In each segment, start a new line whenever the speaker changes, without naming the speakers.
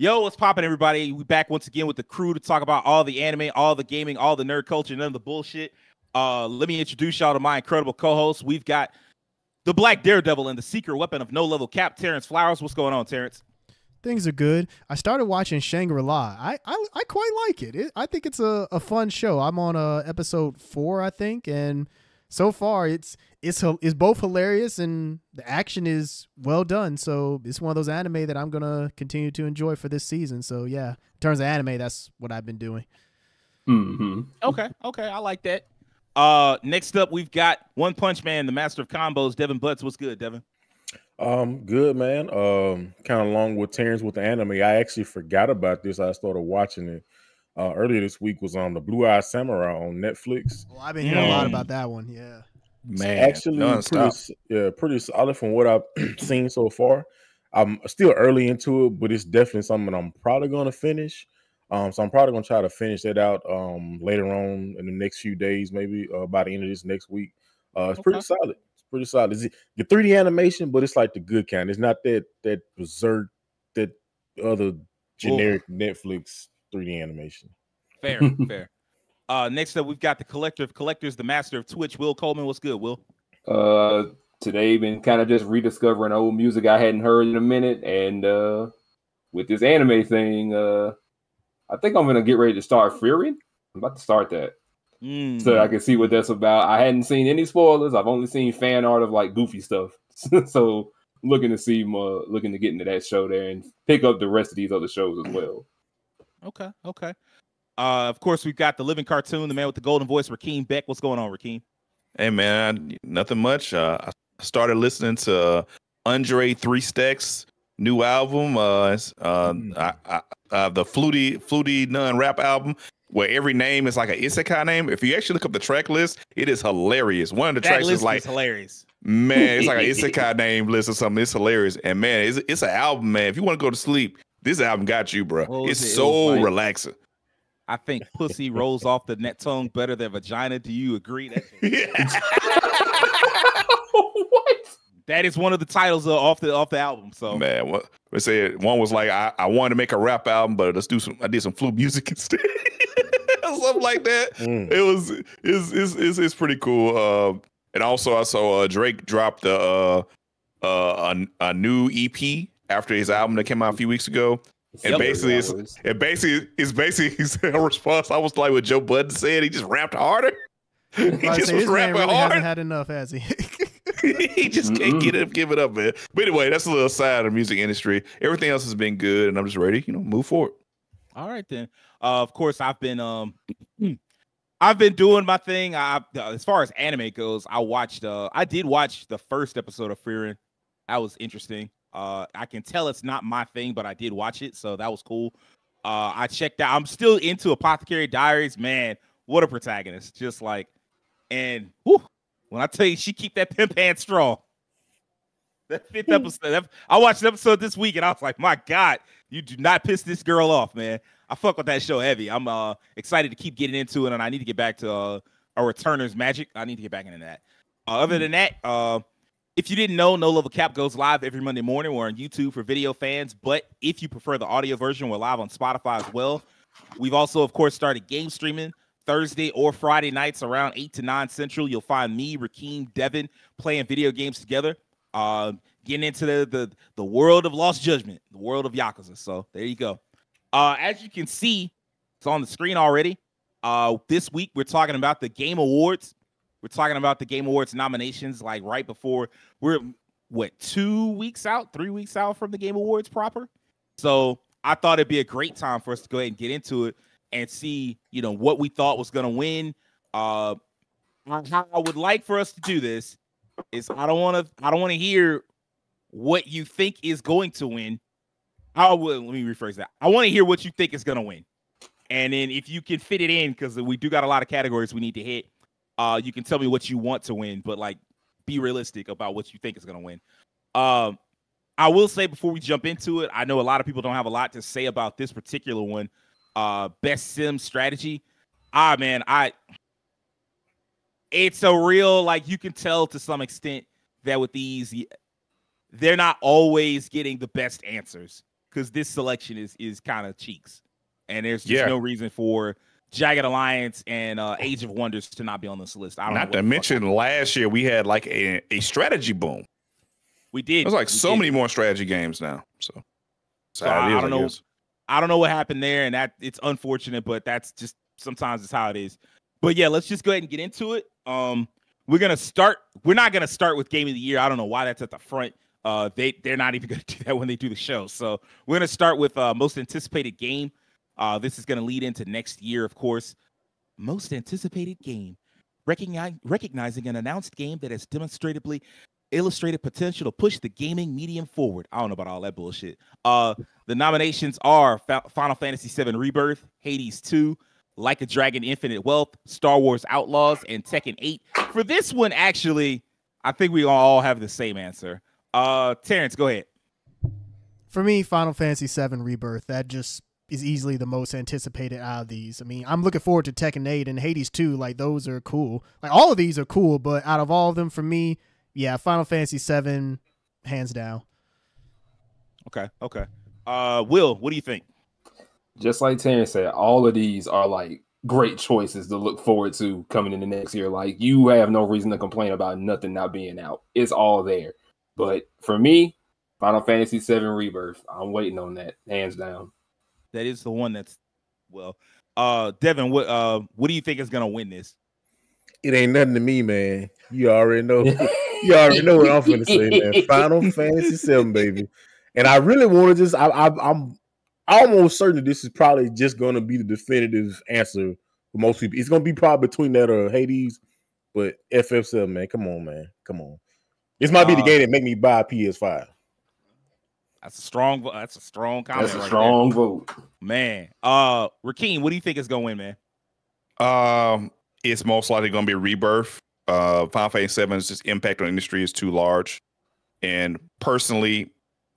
Yo, what's poppin', everybody? We back once again with the crew to talk about all the anime, all the gaming, all the nerd culture, none of the bullshit. Let me introduce y'all to my incredible co-hosts. We've got the Black Daredevil and the secret weapon of no-level cap, Terrence Flowers. What's going on, Terrence?
Things are good. I started watching Shangri-La. I quite like it. I think it's a fun show. I'm on episode 4, I think, and so far it's both hilarious and the action is well done. So it's one of those anime that I'm gonna continue to enjoy for this season. So yeah, in terms of anime, that's what I've been doing.
Okay, I like that. Next up, we've got One Punch Man, the master of combos, Devin Butts. What's good, Devin?
Good, man. Kind of along with Terrence with the anime. I actually forgot about this. I started watching it earlier this week. Was on the Blue Eye Samurai on Netflix.
Well, I've been hearing a lot about that one. Yeah,
man, actually pretty solid from what I've seen so far. I'm still early into it, but it's definitely something I'm probably going to finish. So I'm probably going to try to finish that out later on in the next few days, maybe by the end of this next week. It's pretty solid. Pretty solid. It's the 3D animation, but it's like the good kind. It's not that berserk, that other generic Netflix 3D animation.
Fair. Next up, we've got the collector of collectors, the master of Twitch, Will Coleman. What's good, Will?
Today been kind of just rediscovering old music I hadn't heard in a minute, and with this anime thing, I think I'm gonna get ready to start Fury. I'm about to start that. So I can see what that's about. I hadn't seen any spoilers. I've only seen fan art of like goofy stuff. So looking to get into that show there and pick up the rest of these other shows as well.
Okay. Of course, we've got the living cartoon, the man with the golden voice, Rakeem Beck. What's going on, Rakeem?
Hey, man, nothing much. I started listening to Andre 3 Stacks' new album, the Flutie Nun rap album, where every name is like an isekai name. If you actually look up the track list, it is hilarious. One of the tracks is like
hilarious.
Man, it's like an isekai name list or something. It's hilarious. And man, it's an album, man. If you want to go to sleep, this album got you, bro. It's so relaxing.
I think pussy rolls off the net tongue better than vagina. Do you agree? What? That is one of the titles off the album. So
man, what they said, one was like I wanted to make a rap album, but I did some flute music instead. Something like that. It's pretty cool. And also I saw Drake dropped a new EP after his album that came out a few weeks ago. And basically his response. I was like what Joe Budden said. He just rapped harder.
He just was rapping hard. Hasn't had enough, has he?
He just can't give it up, man. But anyway, that's a little side of the music industry. Everything else has been good, and I'm just ready, move forward.
All right then. Of course, I've been doing my thing. As far as anime goes, I did watch the first episode of Frieren. That was interesting. I can tell it's not my thing, but I did watch it, so that was cool. I checked out. I'm still into Apothecary Diaries. Man, what a protagonist! Just like, and when I tell you, she keep that pimp hand strong. That 5th episode. I watched the episode this week, and I was like, my God, you do not piss this girl off, man. I fuck with that show heavy. I'm excited to keep getting into it, and I need to get back to a Returner's Magic. I need to get back into that. Other than that, if you didn't know, No Level Cap goes live every Monday morning. We're on YouTube for video fans, but if you prefer the audio version, we're live on Spotify as well. We've also, of course, started game streaming Thursday or Friday nights around 8 to 9 Central. You'll find me, Rakeem, Devin playing video games together, getting into the world of Lost Judgment, the world of Yakuza. So there you go. As you can see, it's on the screen already. This week, we're talking about the Game Awards. We're talking about the Game Awards nominations, like right before we're 3 weeks out from the Game Awards proper. So I thought it'd be a great time for us to go ahead and get into it and see, what we thought was going to win. How I would like for us to do this is I don't want to hear what you think is going to win. Let me rephrase that. I want to hear what you think is going to win. And then if you can fit it in, because we do got a lot of categories we need to hit, you can tell me what you want to win, but like be realistic about what you think is going to win. I will say before we jump into it, I know a lot of people don't have a lot to say about this particular one. Best sim strategy. It's a real, like, you can tell to some extent that with these, they're not always getting the best answers. because this selection is kind of cheeks, and there's just no reason for Jagged Alliance and Age of Wonders to not be on this list. I don't know.
Not to mention last year we had like a strategy boom.
We did.
There's like so many more strategy games now. So
I don't know. I don't know what happened there, and that it's unfortunate, but that's just sometimes it's how it is. But yeah, let's just go ahead and get into it. We're not gonna start with Game of the Year. I don't know why that's at the front. They're not even gonna do that when they do the show. So we're gonna start with most anticipated game. This is gonna lead into next year, of course. Most anticipated game, recognizing an announced game that has demonstrably illustrated potential to push the gaming medium forward. I don't know about all that bullshit. The nominations are Final Fantasy VII Rebirth, Hades 2, Like a Dragon Infinite Wealth, Star Wars Outlaws, and Tekken 8. For this one, actually, I think we all have the same answer. Terrence, go ahead.
For me, Final Fantasy VII Rebirth. That just is easily the most anticipated out of these. I mean, I'm looking forward to Tekken 8 and Hades 2. Like, those are cool. Like, all of these are cool, but out of all of them, for me, yeah, Final Fantasy VII, hands down.
Okay. Will, what do you think?
Just like Terrence said, all of these are like great choices to look forward to coming in the next year. Like, you have no reason to complain about nothing not being out. It's all there. But for me, Final Fantasy VII Rebirth, I'm waiting on that, hands down.
That is the one that's Devin, what do you think is gonna win this?
It ain't nothing to me, man. You already know. You already know what I'm finna say, man. Final Fantasy VII, baby. And I really want to just, I'm almost certain that this is probably just going to be the definitive answer for most people. It's going to be probably between that or Hades, but FF7, man. Come on, man. Come on. This might be the game that make me buy a PS5.
That's a strong comment.
That's a strong vote.
Man. Rakeem, what do you think is going to win,
man? It's most likely going to be Rebirth. Final Fantasy VII's just impact on the industry is too large. And personally,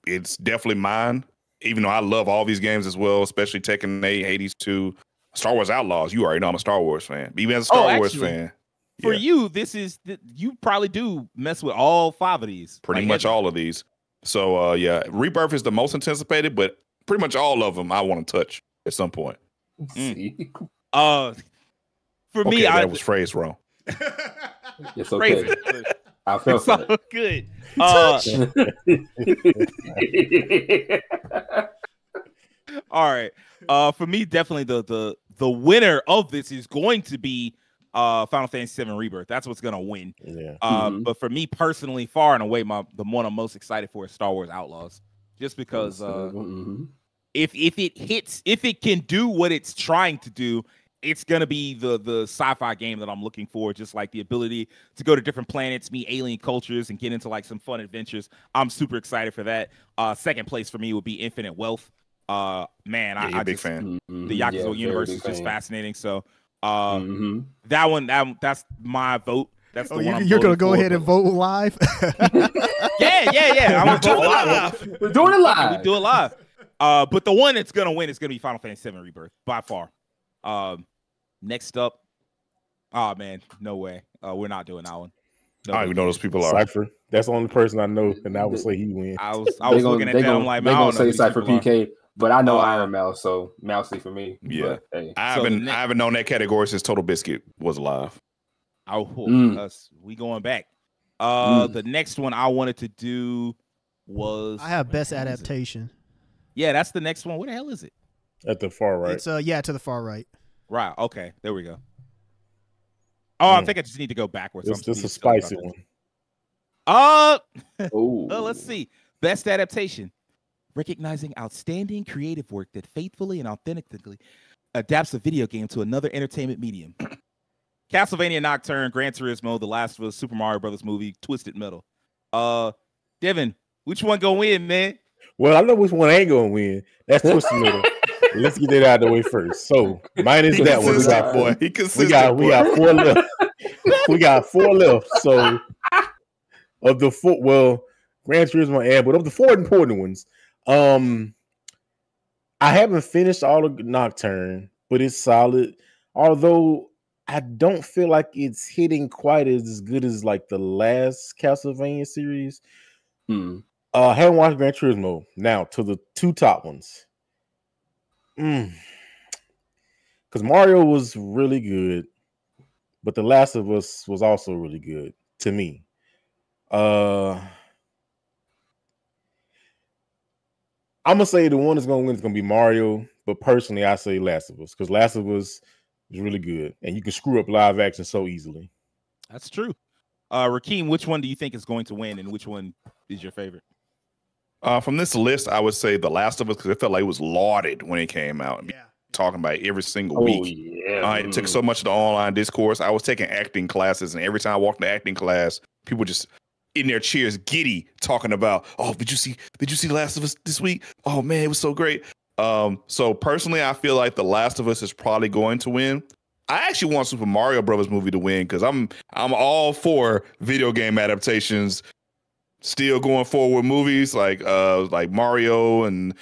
it's definitely mine. Even though I love all these games as well, especially Tekken 8, Hades 2, Star Wars Outlaws. You already know I'm a Star Wars fan. Even as a Star Wars fan.
For you, you probably do mess with all 5 of these.
Pretty much all of these. So, Rebirth is the most anticipated, but pretty much all of them I want to touch at some point.
For me,
that was phrased wrong.
It's okay. I felt
so good. All right. For me, definitely the winner of this is going to be Final Fantasy VII Rebirth. That's what's gonna win.
Yeah.
But for me personally, far and away, the one I'm most excited for is Star Wars Outlaws, just because if it can do what it's trying to do, it's gonna be the sci-fi game that I'm looking for. Just like the ability to go to different planets, meet alien cultures, and get into like some fun adventures. I'm super excited for that. Second place for me would be Infinite Wealth. Man, I'm a big fan. The Yakuza universe is just fascinating. So that one, that's my vote. That's the one.
You're gonna go ahead and vote live.
Yeah. I'm gonna vote live.
We're doing it live.
We do it live. But the one that's gonna win is gonna be Final Fantasy VII Rebirth by far. Next up, oh man, no way. We're not doing that one.
I don't even know those people are.
Cypher. That's the only person I know, and I would say he wins.
I was looking at them like,
they're gonna say Cypher PK, but I know Iron Mouse, so Mousey for me.
Yeah,
but, hey.
I haven't known that category since Total Biscuit was alive.
We going back. The next one I wanted to do was
I have best adaptation.
Yeah, that's the next one. Where the hell is it?
At the far right.
It's to the far right.
Right. Okay. There we go. Oh, I think I just need to go backwards.
It's just a spicy one.
Let's see. Best adaptation. Recognizing outstanding creative work that faithfully and authentically adapts a video game to another entertainment medium. Castlevania Nocturne, Gran Turismo, The Last of Us, Super Mario Brothers movie, Twisted Metal. Devin, which one gonna win, man?
Well, I know which one ain't gonna win. That's Twisted Metal. Let's get that out of the way first. So mine is that one. We got 4 left. We got 4 left. So of the 4, Gran Turismo but of the 4 important ones, I haven't finished all of Nocturne, but it's solid. Although I don't feel like it's hitting quite as good as like the last Castlevania series. Haven't watched Gran Turismo. Now to the two top ones. Because Mario was really good, but The Last of Us was also really good to me. I'm gonna say the one that's gonna win is gonna be Mario, but personally, I say Last of Us because Last of Us is really good, and you can screw up live action so easily.
That's true. Rakeem, which one do you think is going to win, and which one is your favorite?
From this list, I would say The Last of Us because it felt like it was lauded when it came out.
Yeah.
Talking about it every single week.
Yeah.
It took so much of the online discourse. I was taking acting classes, and every time I walked into acting class, people just in their chairs, giddy, talking about, "Oh, did you see The Last of Us this week? Oh man, it was so great." So personally, I feel like The Last of Us is probably going to win. I actually want Super Mario Brothers movie to win because I'm all for video game adaptations. Still going forward with movies like Mario and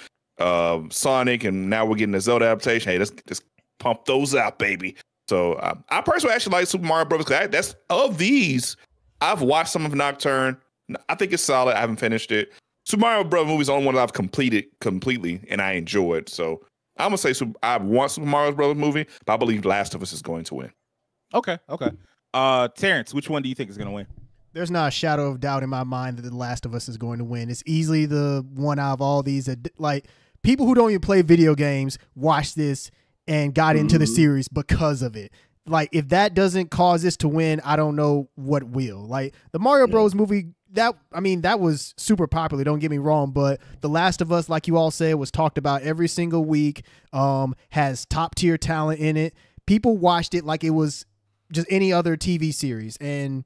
Sonic, and now we're getting the Zelda adaptation. Hey, let's just pump those out, baby. So I personally actually like Super Mario Brothers because that's of these. I've watched some of Nocturne. I think it's solid. I haven't finished it. Super Mario Brothers movie is the only one that I've completed completely, and I enjoy it. So I'm gonna say I want Super Mario Brothers movie, but I believe Last of Us is going to win.
Okay. Terrence, which one do you think is gonna win?
There's not a shadow of doubt in my mind that The Last of Us is going to win. It's easily the one out of all these that, like, people who don't even play video games watch this and got into the series because of it. Like, if that doesn't cause this to win, I don't know what will. Like, the Mario Bros. Movie, that was super popular, don't get me wrong, but The Last of Us, like you all said, was talked about every single week, has top-tier talent in it. People watched it like it was just any other TV series, and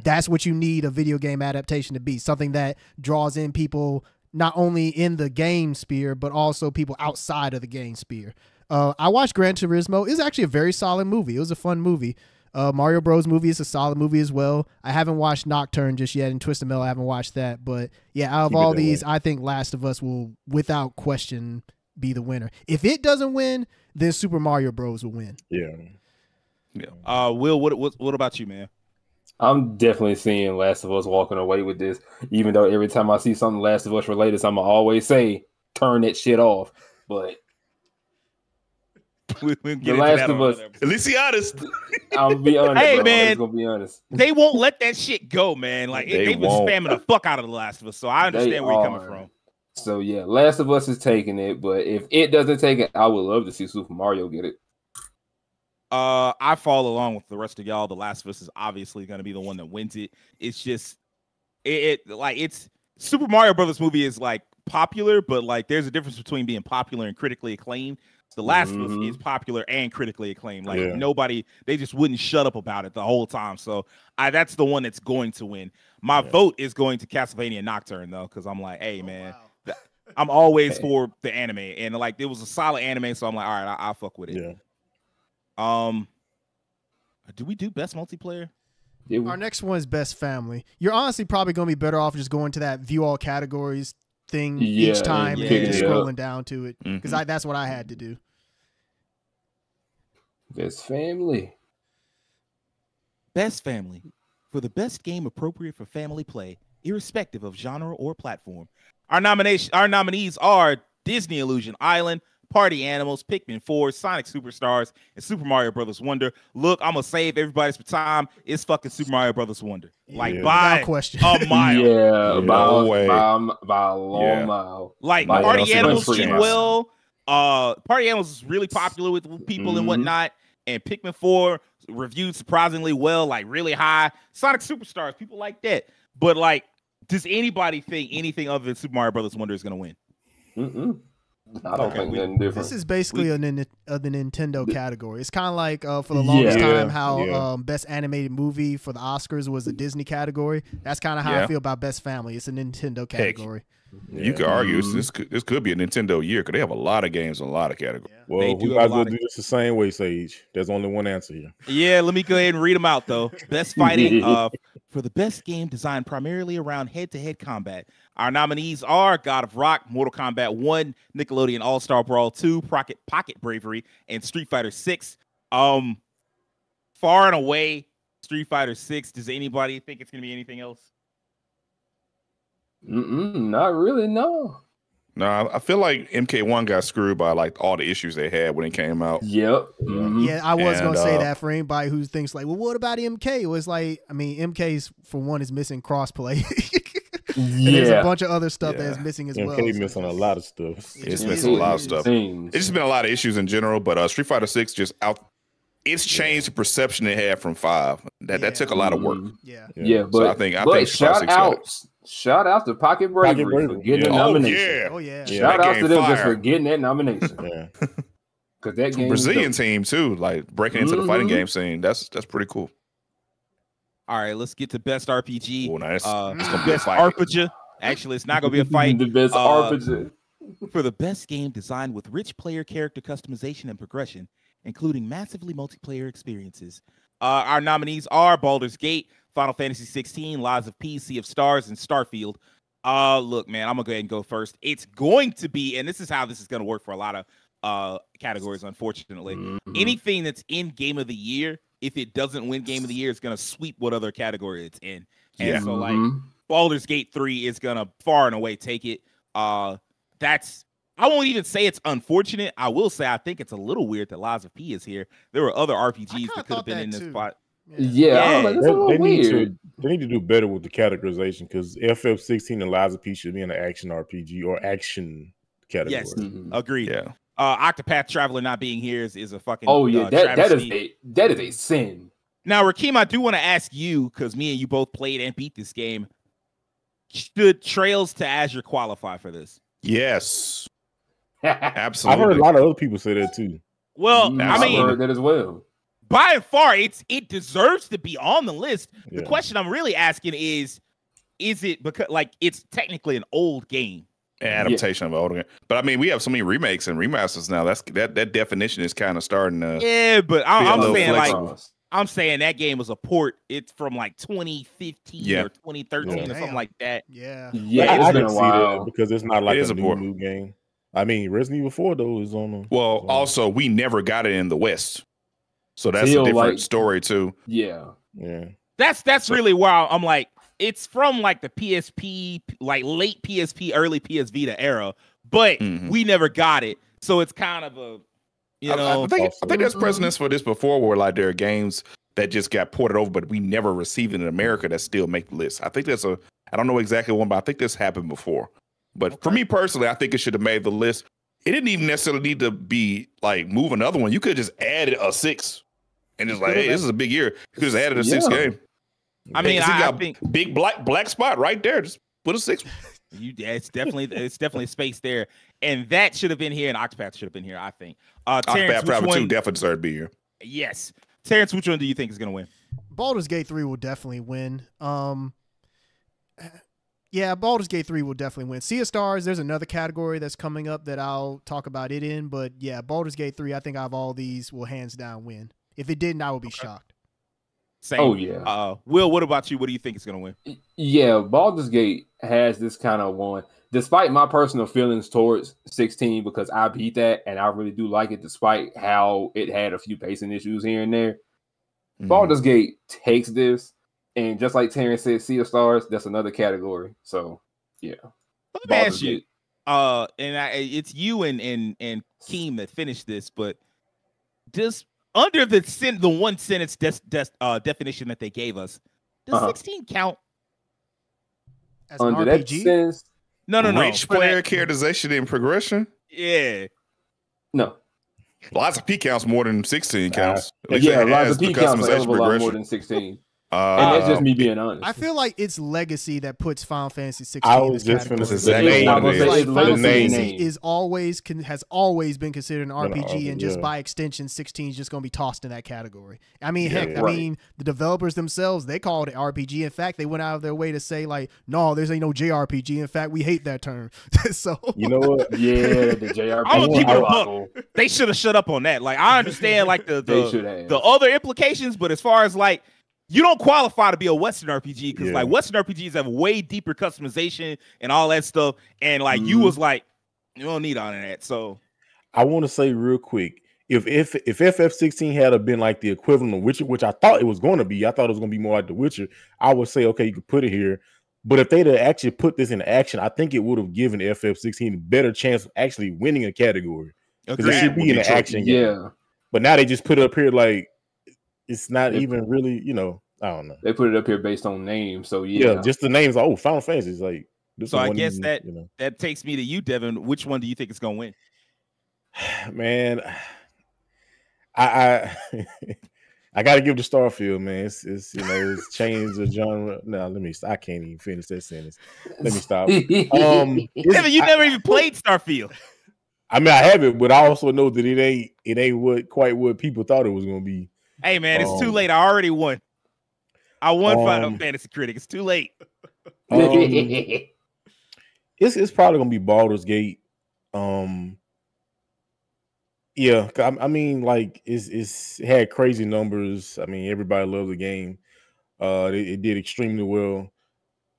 that's what you need a video game adaptation to be, something that draws in people not only in the game sphere, but also people outside of the game sphere. I watched Gran Turismo. It was actually a very solid movie. It was a fun movie. Mario Bros. Movie is a solid movie as well. I haven't watched Nocturne just yet, and Twisted Metal, I haven't watched that. But yeah, out of all these, I think Last of Us will, without question, be the winner. If it doesn't win, then Super Mario Bros. Will win.
Yeah.
Will, what about you, man?
I'm definitely seeing Last of Us walking away with this, even though every time I see something Last of Us related, I'm going to always say, turn that shit off. But
The
Last of Us.
At least be honest.
I'll be honest.
Hey,
bro.
man.
I'm gonna be honest.
They won't let that shit go, man. Like,
They
they've been
won't.
spamming the fuck out of The Last of Us, so I understand where you're coming from.
So, yeah, Last of Us is taking it, but if it doesn't take it, I would love to see Super Mario get it.
I follow along with the rest of y'all. The Last of Us is obviously going to be the one that wins it. It's just, it's Super Mario Brothers movie is like popular, but like there's a difference between being popular and critically acclaimed. The Last of Us is popular and critically acclaimed. Like nobody, they just wouldn't shut up about it the whole time. So that's the one that's going to win. My vote is going to Castlevania Nocturne though, because I'm like, hey man, I'm always for the anime, and like it was a solid anime, so I'm like, all right, I'll fuck with it.
Yeah.
Do we do best multiplayer?
Our next one is best family. You're honestly probably going to be better off just going to that view all categories thing each time and just scrolling down to it, because that's what I had to do.
Best family.
Best family for the best game appropriate for family play, irrespective of genre or platform. Our nominees are Disney Illusion Island, Party Animals, Pikmin 4, Sonic Superstars, and Super Mario Brothers Wonder. Look, I'm gonna save everybody's time. It's fucking Super Mario Brothers Wonder. Like by
question.
a mile.
Yeah, by a long mile.
Like Party Animals did well. Party Animals is really popular with people and whatnot. And Pikmin 4 reviewed surprisingly well, like really high. Sonic Superstars, people like that. But like, does anybody think anything other than Super Mario Brothers Wonder is gonna win?
I don't think nothing different.
This is basically the Nintendo category. It's kind of like for the longest time how best animated movie for the Oscars was a Disney category. That's kind of how I feel about best family. It's a Nintendo category.
You could argue this could be a Nintendo year because they have a lot of games in a lot of categories.
Well, we might as well do this the same way, Sage. There's only one answer here.
Yeah, let me go ahead and read them out, though. Best fighting for the best game designed primarily around head-to-head combat. Our nominees are God of Rock, Mortal Kombat 1, Nickelodeon All-Star Brawl 2, Pocket Bravery, and Street Fighter 6. Far and away, Street Fighter 6. Does anybody think it's going to be anything else?
Not really, no.
No, I feel like MK1 got screwed by like all the issues they had when it came out.
Yep.
Yeah, I was gonna say that for anybody who thinks like, well, what about MK? It was like, I mean, MK's for one is missing crossplay. And there's a bunch of other stuff that is missing as well.
MK missing a lot of stuff.
It's missing a lot of stuff. It's just been a lot of issues in general, but Street Fighter 6 just out. It's changed the perception it had from 5. That took a lot of work.
Yeah, but
so I think
shout out to Pocket Bravery for getting the nomination.
Oh yeah.
Shout out to them just for getting that nomination. Because that game
Brazilian team too, like breaking into the fighting game scene. That's pretty cool.
All right, let's get to best RPG.
Oh, nice. It's gonna
be best RPG. Actually, it's not gonna be a fight.
The best RPG
for the best game designed with rich player character customization and progression, including massively multiplayer experiences. Our nominees are Baldur's Gate, Final Fantasy 16, Lies of P, Sea of Stars, and Starfield. Look, man, I'm gonna go ahead and go first. It's going to be, and this is how this is gonna work for a lot of categories, unfortunately. Anything that's in Game of the Year, if it doesn't win Game of the Year, it's gonna sweep what other category it's in. And so like Baldur's Gate 3 is gonna far and away take it. I won't even say it's unfortunate. I will say I think it's a little weird that Lies of P is here. There were other RPGs that could have been in this spot.
Yeah.
They need to do better with the categorization because FF16 and Lies of P should be in an action RPG or action category.
Yes, agreed.
Yeah.
Octopath Traveler not being here is a fucking
that is a sin.
Now, Rakeem, I do want to ask you because me and you both played and beat this game. Should Trails to Azure qualify for this?
Yes. Absolutely.
I heard a lot of other people say that too.
Well, I mean,
I heard that as well.
By and far, it deserves to be on the list. The question I'm really asking is it because like it's technically an old game?
Adaptation of an older game. But I mean, we have so many remakes and remasters now. That definition is kind of starting to
but I'm saying
flexible.
like I'm saying that game was a port. It's from like 2015 or 2013 or something like that.
Yeah.
I can see that because it's not like a new game. I mean, Resident Evil 4 though is on.
Well, also we never got it in the West, so that's a different story too.
Yeah.
That's really why I'm like, it's from like the PSP, like late PSP, early PS Vita era, but we never got it, so it's kind of a,
I think there's precedence for this before, where like there are games that just got ported over, but we never received it in America that still make the list. I think I don't know exactly one, but I think this happened before. But for me personally, I think it should have made the list. It didn't even necessarily need to be like move another one. You could just add a 6 and just like, hey, this is a big year. You could just added a 6 game.
I mean, I think
big black spot right there. Just put a 6.
It's definitely space there, and that should have been here, and Octopath should have been here. I think.
Octopath Traveler 2 definitely deserved to be here.
Yes, Terrence, which one do you think is going to win?
Baldur's Gate 3 will definitely win. Yeah, Baldur's Gate 3 will definitely win. Sea of Stars, there's another category that's coming up that I'll talk about it in, but yeah, Baldur's Gate 3, I think out of all these will hands down win. If it didn't, I would be shocked.
Same.
Oh yeah.
Will, what about you? What do you think is going to win?
Yeah, Baldur's Gate has this kind of one. Despite my personal feelings towards 16, because I beat that and I really do like it, despite how it had a few pacing issues here and there. Baldur's Gate takes this. And just like Terrence said, Sea of Stars, that's another category. So, yeah.
Let me ask you, it's you and Keem that finished this, but just under the one sentence definition that they gave us, does 16 count
as
under
an
that
RPG?
sense?
No.
Rich player characterization and progression?
Yeah.
No.
Lots of P counts more than 16 counts.
Lots of P counts a lot more than 16. And that's just me being honest.
I feel like it's legacy that puts Final Fantasy 16
I
in
was
this
just going to
category.
say
Final
the
Fantasy has always been considered an RPG, and just by extension, 16 is just going to be tossed in that category. I mean, I mean, the developers themselves, they called it RPG. In fact, they went out of their way to say like, no, there's ain't no JRPG. In fact, we hate that term. So
you know what?
Yeah, the JRPG.
I'm gonna keep it a buck. They should have shut up on that. Like, I understand like the other implications, but as far as like, you don't qualify to be a Western RPG because like Western RPGs have way deeper customization and all that stuff. And like you was like, you don't need all of that. So
I want to say real quick, if FF16 had been like the equivalent of Witcher, which I thought it was going to be, I thought it was going to be more like The Witcher, I would say, okay, you could put it here. But if they'd have actually put this in action, I think it would have given FF16 a better chance of actually winning a category. Because it should be in an action game. But now they just put it up here like it's not even really, I don't know.
They put it up here based on names. So
yeah, just the names. Oh, Final Fantasy is like this.
So I guess that takes me to you, Devin. Which one do you think is gonna win?
Man, I got to give the Starfield, man. It's changed the genre. No, I can't even finish that sentence. Let me stop.
Devin, you never even played Starfield.
I mean, I have it, but I also know that it ain't quite what people thought it was gonna be.
Hey, man, it's too late. I already won. I won Final Fantasy Critic. It's too late.
It's probably gonna be Baldur's Gate. Yeah, I mean, like it had crazy numbers. I mean, everybody loved the game. It did extremely well.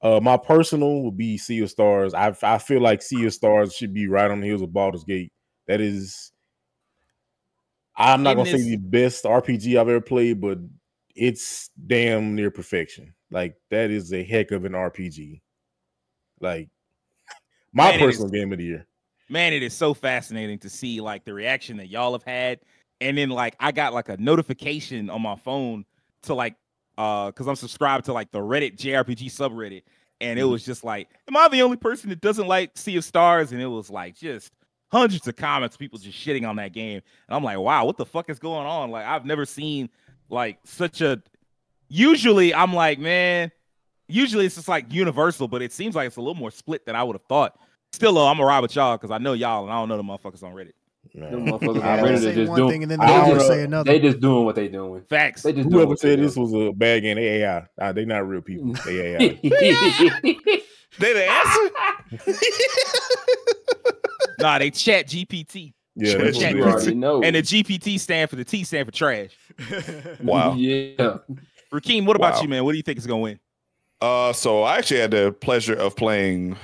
My personal would be Sea of Stars. I feel like Sea of Stars should be right on the heels of Baldur's Gate. That is, I'm not gonna say the best RPG I've ever played, but it's damn near perfection. Like that is a heck of an RPG. Like my personal game of the year.
Man, it is so fascinating to see like the reaction that y'all have had. And then like I got like a notification on my phone to like because I'm subscribed to like the Reddit JRPG subreddit. And it was just like, am I the only person that doesn't like Sea of Stars? And it was like just hundreds of comments, people just shitting on that game. And I'm like, wow, what the fuck is going on? Like I've never seen like such a usually I'm like, man, usually it's just like universal, but it seems like it's a little more split than I would have thought. Still, I'm gonna ride with y'all because I know y'all and I don't know the motherfuckers on Reddit.
Them motherfuckers on Reddit are just doing.
And then they just say another.
They just doing what they doing.
Facts.
They just
whoever said this was a bad game, they AI. They not real people. They AI.
They the answer.
Nah, they chat GPT.
Yeah,
that's
chat
GPT.
And the GPT stand for the T stand for trash.
Wow.
Yeah.
Rakeem, what about you, man? What do you think is gonna win?
So I actually had the pleasure of playing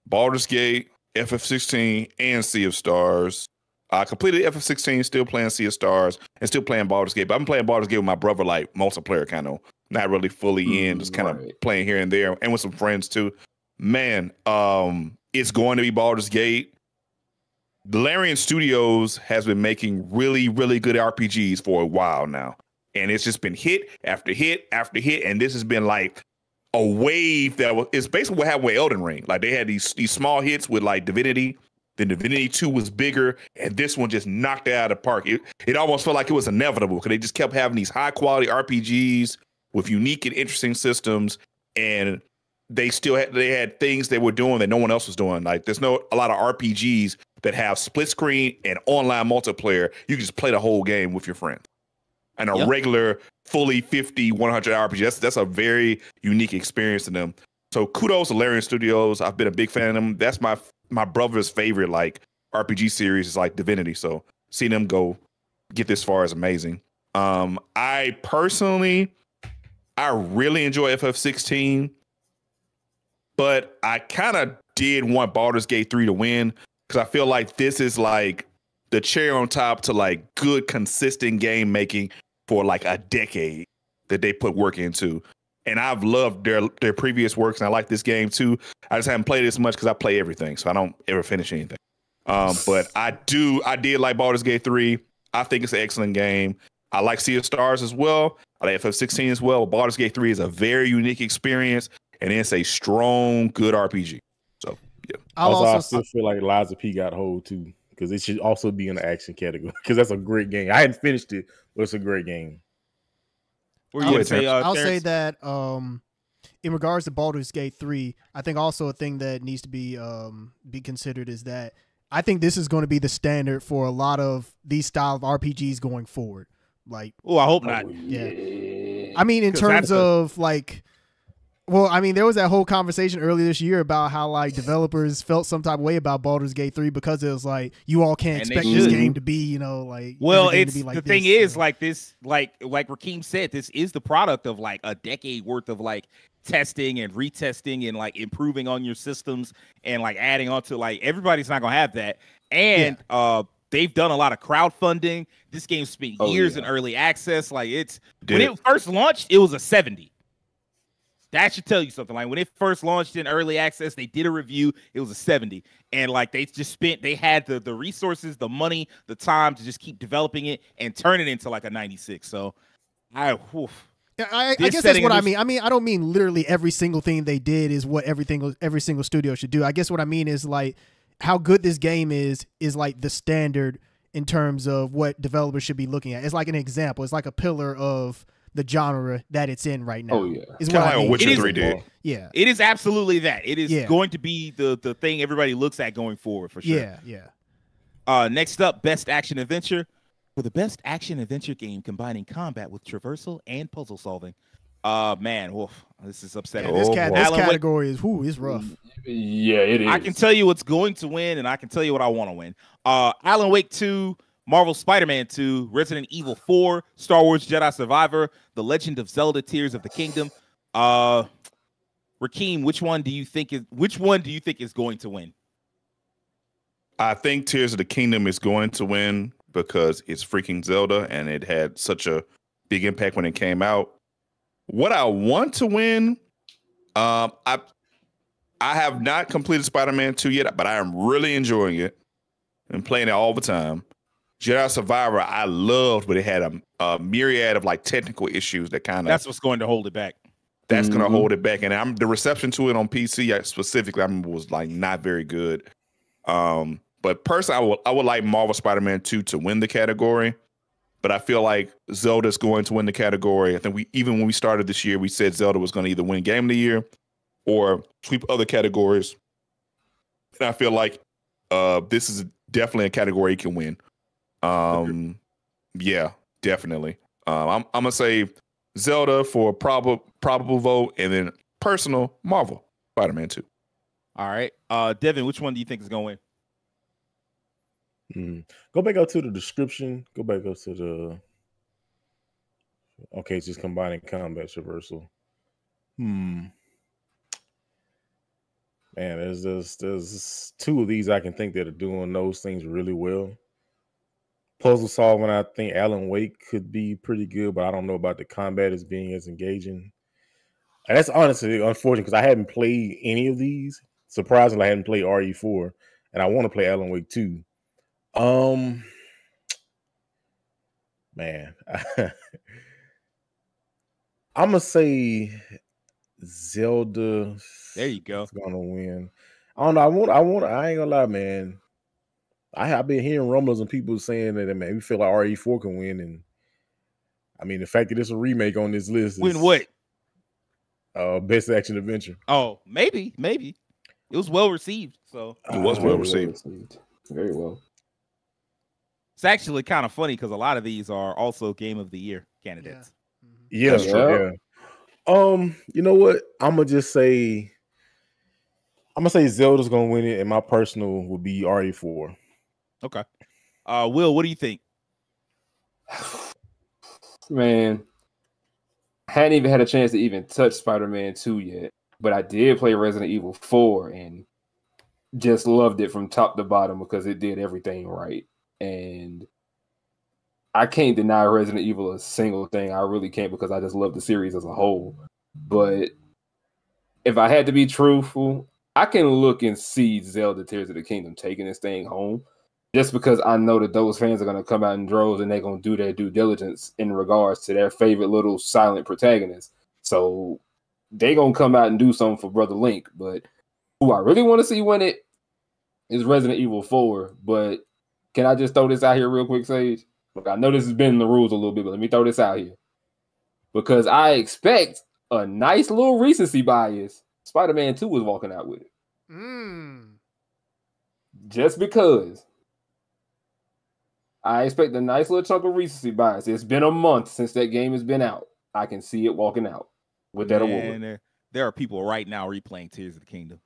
Baldur's Gate, FF16, and Sea of Stars. I completed FF16, still playing Sea of Stars, and still playing Baldur's Gate. But I'm playing Baldur's Gate with my brother, like multiplayer, kind of not really fully in, just kind of playing here and there, and with some friends too. Man, it's going to be Baldur's Gate. Larian Studios has been making really, really good RPGs for a while now, and it's just been hit after hit after hit, and this has been like a wave it's basically what happened with Elden Ring. Like they had these small hits with like Divinity, then Divinity 2 was bigger, and this one just knocked it out of the park. It almost felt like it was inevitable because they just kept having these high quality RPGs with unique and interesting systems, and they had things they were doing that no one else was doing. Like there's a lot of RPGs that have split screen and online multiplayer. You can just play the whole game with your friends. And a regular fully 50, 100 RPG. That's a very unique experience to them. So kudos to Larian Studios. I've been a big fan of them. That's my brother's favorite like RPG series is like Divinity. So seeing them get this far is amazing. I really enjoy FF16, but I kind of did want Baldur's Gate 3 to win because I feel like this is like the cherry on top to like good, consistent game making for like a decade that they put work into. And I've loved their previous works, and I like this game too. I just haven't played it as much because I play everything, so I don't ever finish anything. But I did like Baldur's Gate 3. I think it's an excellent game. I like Sea of Stars as well. I like FF16 as well. Baldur's Gate 3 is a very unique experience, and it's a strong, good RPG. So, yeah.
I still feel like Liza P got hold too, because it should also be in the action category because that's a great game. I hadn't finished it, but it's a great game.
I'll say that in regards to Baldur's Gate 3, I think also a thing that needs to be considered is that I think this is going to be the standard for a lot of these style of RPGs going forward. Like,
I hope not.
Yeah. I mean, in terms of like, well, I mean, there was that whole conversation earlier this year about how like developers felt some type of way about Baldur's Gate 3 because it was like you all can't expect this game to be, like.
Well, it's to be like the thing is like this, like Rakeem said, this is the product of like a decade worth of like testing and retesting and like improving on your systems and like adding on to like everybody's not gonna have that. And they've done a lot of crowdfunding. This game spent years in early access. Like when it first launched, it was a 70. That should tell you something. Like when it first launched in early access, they did a review. It was a 70. And like they had the resources, the money, the time to just keep developing it and turn it into like a 96. So I
guess that's what I mean. I mean, I don't mean literally every single thing they did is what every single studio should do. I guess what I mean is like how good this game is like the standard in terms of what developers should be looking at. It's like an example. It's like a pillar of the genre that it's in right now.
Oh yeah,
is what I mean.
Witcher 3 did.
Yeah, it is absolutely that. It is going to be the thing everybody looks at going forward for sure.
Yeah.
Next up, best action adventure. For the best action adventure game combining combat with traversal and puzzle solving. Man, this is upsetting.
Yeah, this category is rough.
Yeah, it is.
I can tell you what's going to win, and I can tell you what I want to win. Alan Wake 2, Marvel Spider-Man 2, Resident Evil 4, Star Wars Jedi Survivor, The Legend of Zelda: Tears of the Kingdom. Rakeem, which one do you think is going to win?
I think Tears of the Kingdom is going to win because it's freaking Zelda and it had such a big impact when it came out. What I want to win, I have not completed Spider-Man 2 yet, but I am really enjoying it and playing it all the time. Jedi Survivor, I loved, but it had a myriad of like technical issues that kind of...
That's what's going to hold it back.
That's going to hold it back. And the reception to it on PC specifically, was like not very good. But personally, I would like Marvel Spider-Man 2 to win the category. But I feel like Zelda's going to win the category. I think even when we started this year, we said Zelda was going to either win Game of the Year or sweep other categories. And I feel like this is definitely a category it can win. Yeah, definitely. I'm gonna say Zelda for probable vote, and then personal Marvel Spider-Man 2.
All right, Devin, which one do you think is gonna win?
Go back up to the description. Go back up to the. Okay, it's just combining combat traversal. Man, there's two of these I can think that are doing those things really well. Puzzle solving, I think Alan Wake could be pretty good, but I don't know about the combat as being as engaging. And that's honestly unfortunate because I haven't played any of these. Surprisingly, I hadn't played RE4, and I want to play Alan Wake 2. Man, I'm gonna say Zelda.
There you go.
Is gonna win. I don't know. I ain't gonna lie, man. I've been hearing rumblings and people saying that, man, we feel like RE4 can win, and I mean the fact that it's a remake on this list.
Win what?
Best action adventure.
Oh, maybe. It was well received. So
it was well received.
Very well.
It's actually kind of funny because a lot of these are also Game of the Year candidates.
Yeah. You know what? I'm gonna say Zelda's gonna win it, and my personal will be RE4.
Okay. Will, what do you think?
Man, I hadn't even had a chance to even touch Spider-Man 2 yet, but I did play Resident Evil 4 and just loved it from top to bottom because it did everything right. And I can't deny Resident Evil a single thing. I really can't because I just love the series as a whole. But if I had to be truthful, I can look and see Zelda Tears of the Kingdom taking this thing home just because I know that those fans are going to come out in droves and they're going to do their due diligence in regards to their favorite little silent protagonist. So they're going to come out and do something for Brother Link. But who I really want to see win it is Resident Evil 4. But can I just throw this out here real quick, Sage? Look, I know this has been in the rules a little bit, but let me throw this out here. Because I expect a nice little recency bias. Spider-Man 2 was walking out with it. Just because. I expect a nice little chunk of recency bias. It's been a month since that game has been out. I can see it walking out with that award.
There are people right now replaying Tears of the Kingdom.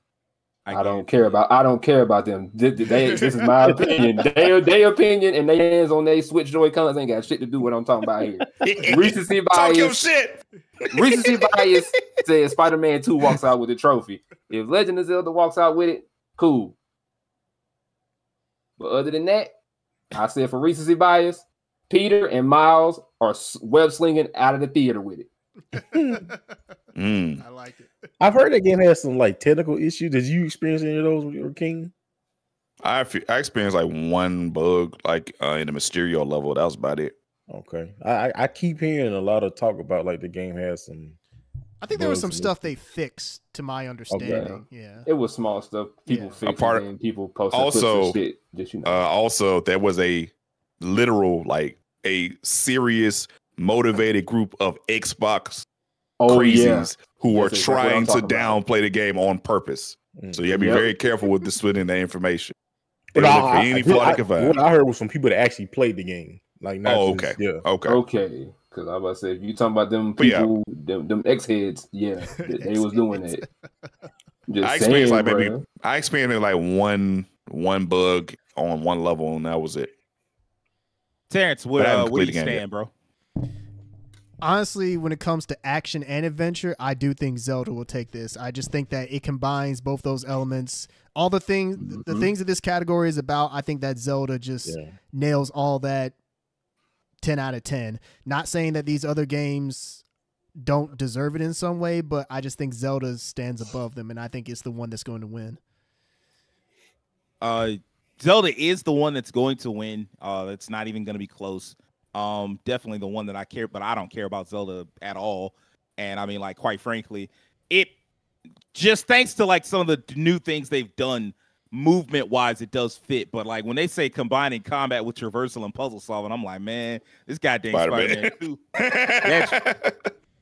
I don't care about them. This is my opinion. Their opinion and their hands on their Switch Joy-Cons ain't got shit to do with what I'm talking about here. Recency bias.
Talk your shit.
Recency bias says Spider-Man 2 walks out with the trophy. If Legend of Zelda walks out with it, cool. But other than that, I said for recency bias, Peter and Miles are web slinging out of the theater with it.
I like it.
I've heard that game has some like technical issues. Did you experience any of those with your King?
I experienced like one bug, like in the Mysterio level. That was about it.
Okay, I keep hearing a lot of talk about like the game has some.
I think there was some stuff they fixed, to my understanding. Okay. Yeah,
it was small stuff. People fixed it, and people posted also shit. Just
also there was a literal like a serious motivated group of Xbox crazies who were trying to downplay the game on purpose. So you have to be very careful with the splitting that information.
What I heard was from people that actually played the game. Like, not
okay.
Because I was about to say, if you talking about them people, them X-heads, they was doing it.
I experienced like one bug on one level, and that was it.
Terrence, where do you stand, bro?
Honestly, when it comes to action and adventure, I do think Zelda will take this. I just think that it combines both those elements. All the things that this category is about, I think that Zelda just nails all that 10 out of 10. Not saying that these other games don't deserve it in some way, but I just think Zelda stands above them, and I think it's the one that's going to win.
Zelda is the one that's going to win. It's not even going to be close. Definitely the one that I care, but I don't care about Zelda at all. And I mean, like, quite frankly, it just thanks to like some of the new things they've done movement wise, it does fit. But like when they say combining combat with traversal and puzzle solving, I'm like, man, this goddamn Spider-Man 2.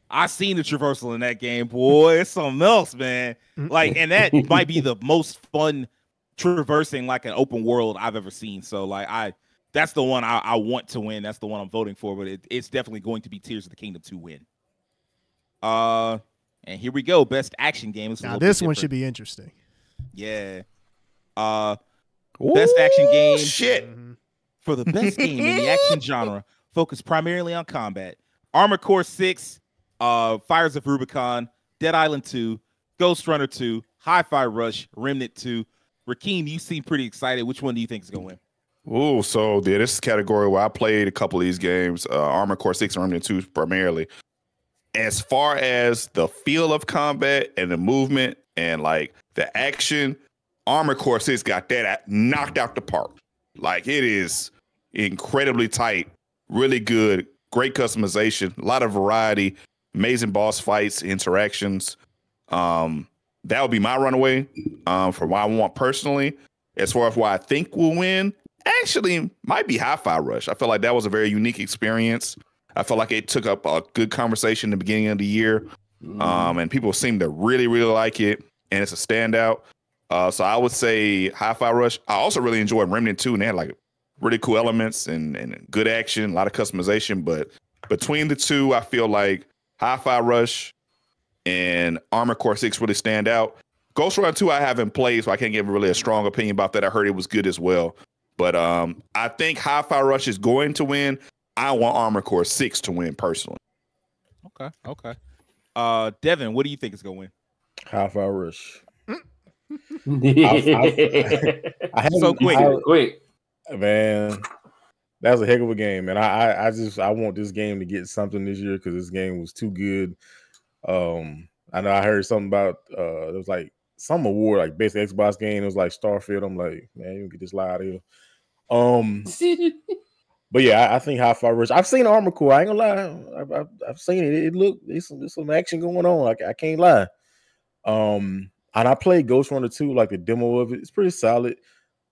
I seen the traversal in that game, boy. It's something else, man. Like, and that might be the most fun traversing like an open world I've ever seen. So like that's the one I want to win. That's the one I'm voting for, but it's definitely going to be Tears of the Kingdom 2 win. And here we go. Best action game.
Now this one should be interesting.
Yeah. Best action game. For the best game in the action genre, focused primarily on combat. Armored Core 6, Fires of Rubicon, Dead Island 2, Ghost Runner 2, Hi-Fi Rush, Remnant 2. Rakeem, you seem pretty excited. Which one do you think is going to win?
Oh, so this is a category where I played a couple of these games, Armored Core 6 and Remnant 2 primarily. As far as the feel of combat and the movement and like the action, Armored Core 6 got that knocked out the park. Like, it is incredibly tight, really good, great customization, a lot of variety, amazing boss fights, interactions. That would be my runaway for what I want personally. As far as what I think will win, actually might be Hi-Fi Rush. I feel like that was a very unique experience. I felt like it took up a good conversation in the beginning of the year, and people seem to really, really like it, and it's a standout. So I would say Hi-Fi Rush. I also really enjoyed Remnant 2, and they had like really cool elements and good action, a lot of customization. But between the two, I feel like Hi-Fi Rush and Armored Core 6 really stand out. Ghost Runner 2 I haven't played, so I can't give really a strong opinion about that. I heard it was good as well. But I think Hi-Fi Rush is going to win. I want Armored Core 6 to win personally.
Okay. Devin, what do you think is going to win?
Hi-Fi Rush.
So
quick.
Man, that's a heck of a game, man. I want this game to get something this year because this game was too good. I know I heard something about it was like some award, like best Xbox game. It was like Starfield. I'm like, man, you can get this lie out of here. But yeah, I think Hi-Fi Rush. I've seen Armored Core. I ain't gonna lie. I've seen it. There's some action going on. I can't lie. And I played Ghost Runner 2, like the demo of it. It's pretty solid,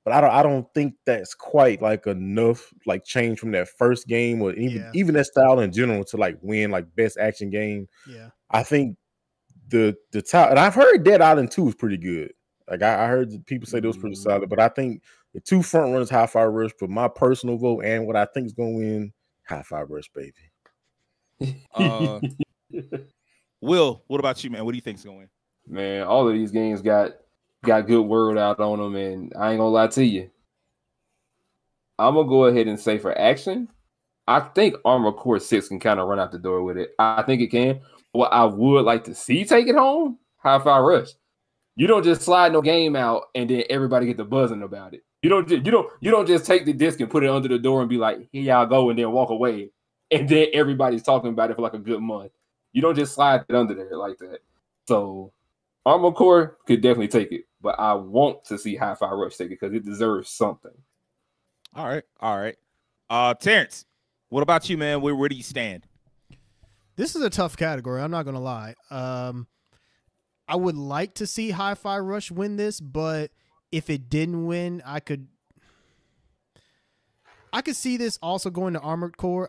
but I don't think that's quite like enough like change from that first game or even that style in general to like win like best action game.
Yeah,
I think the top, and I've heard Dead Island 2 is pretty good. Like I heard people say those pretty solid, but I think the two front runners, Hi-Fi Rush, for my personal vote and what I think is going to win, Hi-Fi Rush, baby.
Will, what about you, man? What do you think is going to win?
Man, all of these games got good word out on them, and I ain't gonna lie to you. I'm gonna go ahead and say for action, I think Armored Core 6 can kind of run out the door with it. I think it can. What I would like to see take it home, Hi-Fi Rush. You don't just slide no game out and then everybody get the buzzing about it. You don't just take the disc and put it under the door and be like, here y'all go, and then walk away, and then everybody's talking about it for like a good month. You don't just slide it under there like that. So Armored Core could definitely take it, but I want to see Hi-Fi Rush take it because it deserves something.
All right. Terrence, what about you, man? Where do you stand?
This is a tough category. I'm not gonna lie. I would like to see Hi-Fi Rush win this, but if it didn't win, I could see this also going to Armored Core.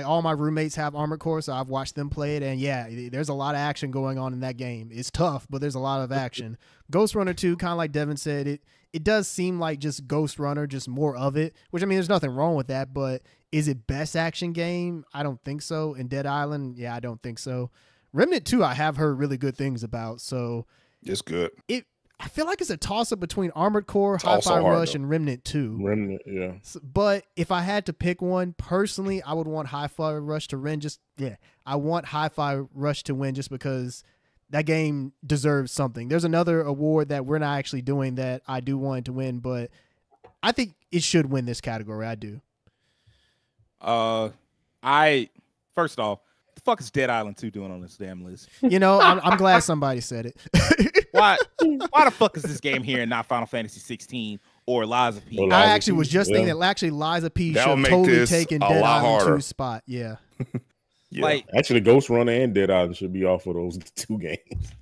All my roommates have Armored Core, so I've watched them play it, and yeah, there's a lot of action going on in that game. It's tough, but there's a lot of action. Ghost Runner 2, kind of like Devin said, it does seem like just Ghost Runner, just more of it, which, I mean, there's nothing wrong with that, but is it best action game? I don't think so. And Dead Island, yeah, I don't think so. Remnant 2, I have heard really good things about, so
it's good.
I feel like it's a toss-up between Armored Core, Hi-Fi Rush, and Remnant 2.
Remnant, yeah.
But if I had to pick one, personally, I would want Hi-Fi Rush to win. I want Hi-Fi Rush to win just because that game deserves something. There's another award that we're not actually doing that I do want it to win, but I think it should win this category. I do.
First off, the fuck is Dead Island 2 doing on this damn list?
You know, I'm glad somebody said it.
Why the fuck is this game here and not Final Fantasy 16 or Lies of P?
I actually was just thinking that actually Lies of P should have totally taken Dead Island 2's spot. Yeah.
Yeah. Actually, Ghost Runner and Dead Island should be off of those 2 games.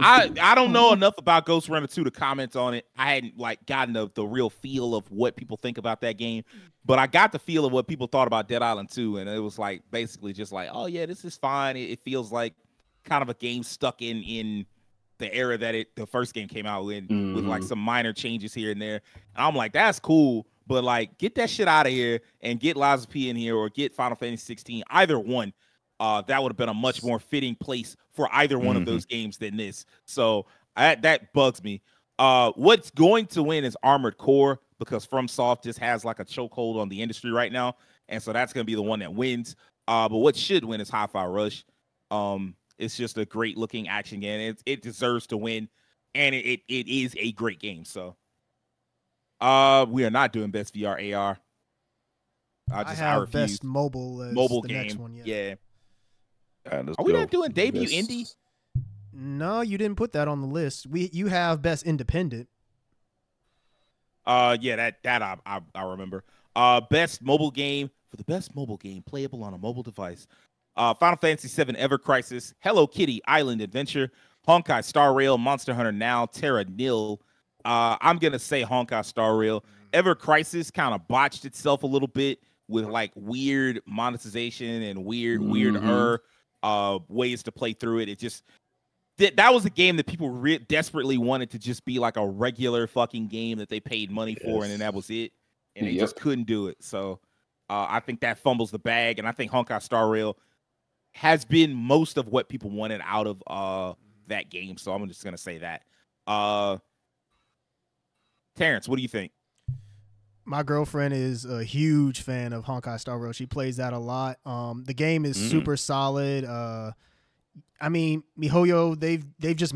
I don't know enough about Ghost Runner 2 to comment on it. I hadn't gotten the real feel of what people think about that game, but I got the feel of what people thought about Dead Island 2, and it was basically just oh yeah, this is fine. It feels like kind of a game stuck in the era that the first game came out in, with some minor changes here and there. And I'm like, that's cool, but get that shit out of here and get Lies of P in here or get Final Fantasy 16. Either one. That would have been a much more fitting place for either one of those games than this. So that bugs me. What's going to win is Armored Core because FromSoft just has a chokehold on the industry right now. And so that's going to be the one that wins. But what should win is Hi-Fi Rush. It's just a great looking action game. It deserves to win. And it is a great game. So we are not doing best VR AR.
I have best mobile
game.
Next one,
yeah. Are we not doing debut indie?
No, you didn't put that on the list. You have best independent.
Yeah, that I remember. Best mobile game for the best mobile game playable on a mobile device. Final Fantasy VII Ever Crisis, Hello Kitty Island Adventure, Honkai Star Rail, Monster Hunter Now, Terra Nil. I'm gonna say Honkai Star Rail. Ever Crisis kind of botched itself a little bit with weird monetization and weird ways to play through it. It just that was a game that people desperately wanted to just be a regular fucking game that they paid money for, and then that was it, and they just couldn't do it. So I think that fumbles the bag, and I think Honkai Star Rail has been most of what people wanted out of that game. So I'm just gonna say that. Terrence, what do you think?
My girlfriend is a huge fan of Honkai Star Rail. She plays that a lot. The game is super solid. I mean, MiHoYo, they've just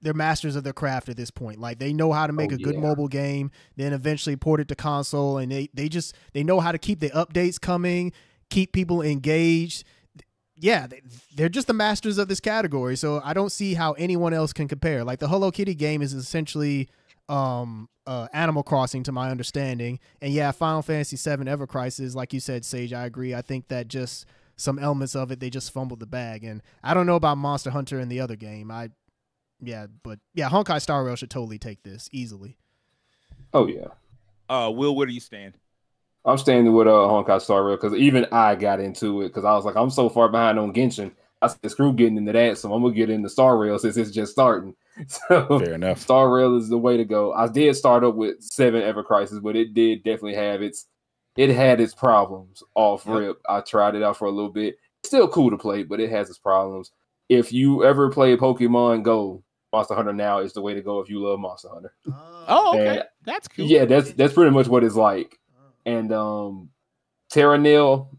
they're masters of their craft at this point. They know how to make a good mobile game, then eventually port it to console, and they know how to keep the updates coming, keep people engaged. Yeah, they're just the masters of this category. So I don't see how anyone else can compare. The Hello Kitty game is essentially Animal Crossing to my understanding, and yeah, Final Fantasy VII Ever Crisis, like you said, Sage, I agree. I think that just some elements of it, they just fumbled the bag, and I don't know about Monster Hunter and the other game. But Honkai Star Rail should totally take this easily.
Oh yeah.
Will, where do you stand?
I'm standing with Honkai Star Rail because even I got into it because I was like, I'm so far behind on Genshin. I said, screw getting into that, so I'm gonna get into Star Rail since it's just starting. So
fair enough.
Star Rail is the way to go. I did start up with 7 Ever Crisis, but it did definitely have its problems off rip. I tried it out for a little bit. It's still cool to play, but it has its problems. If you ever play Pokemon Go, Monster Hunter Now is the way to go if you love Monster Hunter.
Oh, okay. That's cool.
Yeah, that's pretty much what it's like. And Terra Nil,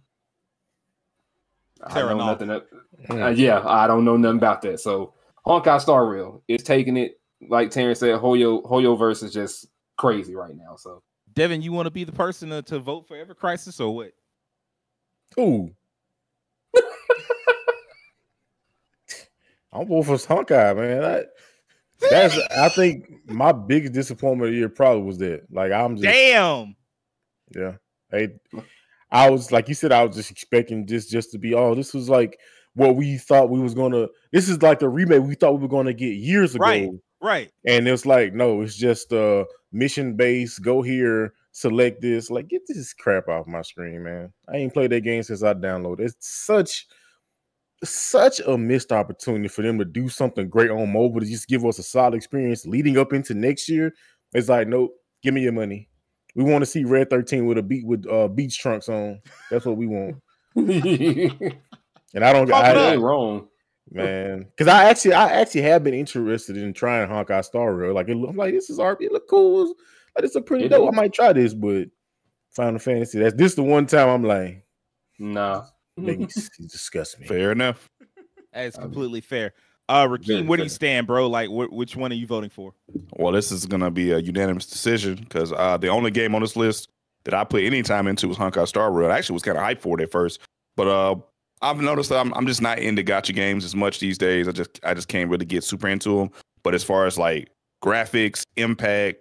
I don't know nothing. I don't know nothing about that. So Honkai Star Rail is taking it. Like Terrence said, Hoyo verse is just crazy right now. So
Devin, you want to be the person to vote for Ever Crisis or what?
Ooh. I'm going for Honkai, man. I think my biggest disappointment of the year probably was that. Like I'm just
damn.
Yeah. I was like you said, I was just expecting this just to be this was like what we thought we was gonna. This is like the remake we thought we were gonna get years ago.
Right.
And it's like, no, it's just mission based. Go here, select this. Like, get this crap off my screen, man. I ain't played that game since I downloaded. It's such a missed opportunity for them to do something great on mobile to just give us a solid experience leading up into next year. It's like, nope, give me your money. We want to see Red 13 with beach trunks on. That's what we want. And I
ain't wrong,
man. Because I actually have been interested in trying Honkai Star Rail. Like I'm like, this is RP, look cool. Like it's a pretty dope. I might try this, but Final Fantasy. This the one time I'm like,
nah.
Disgust me.
Fair enough.
That's completely fair. Rakeem, where do you stand, bro? Like, which one are you voting for?
Well, this is gonna be a unanimous decision because the only game on this list that I put any time into was Honkai Star Rail. I actually was kind of hyped for it at first, but I've noticed that I'm just not into gacha games as much these days. I just can't really get super into them. But as far as like graphics, impact,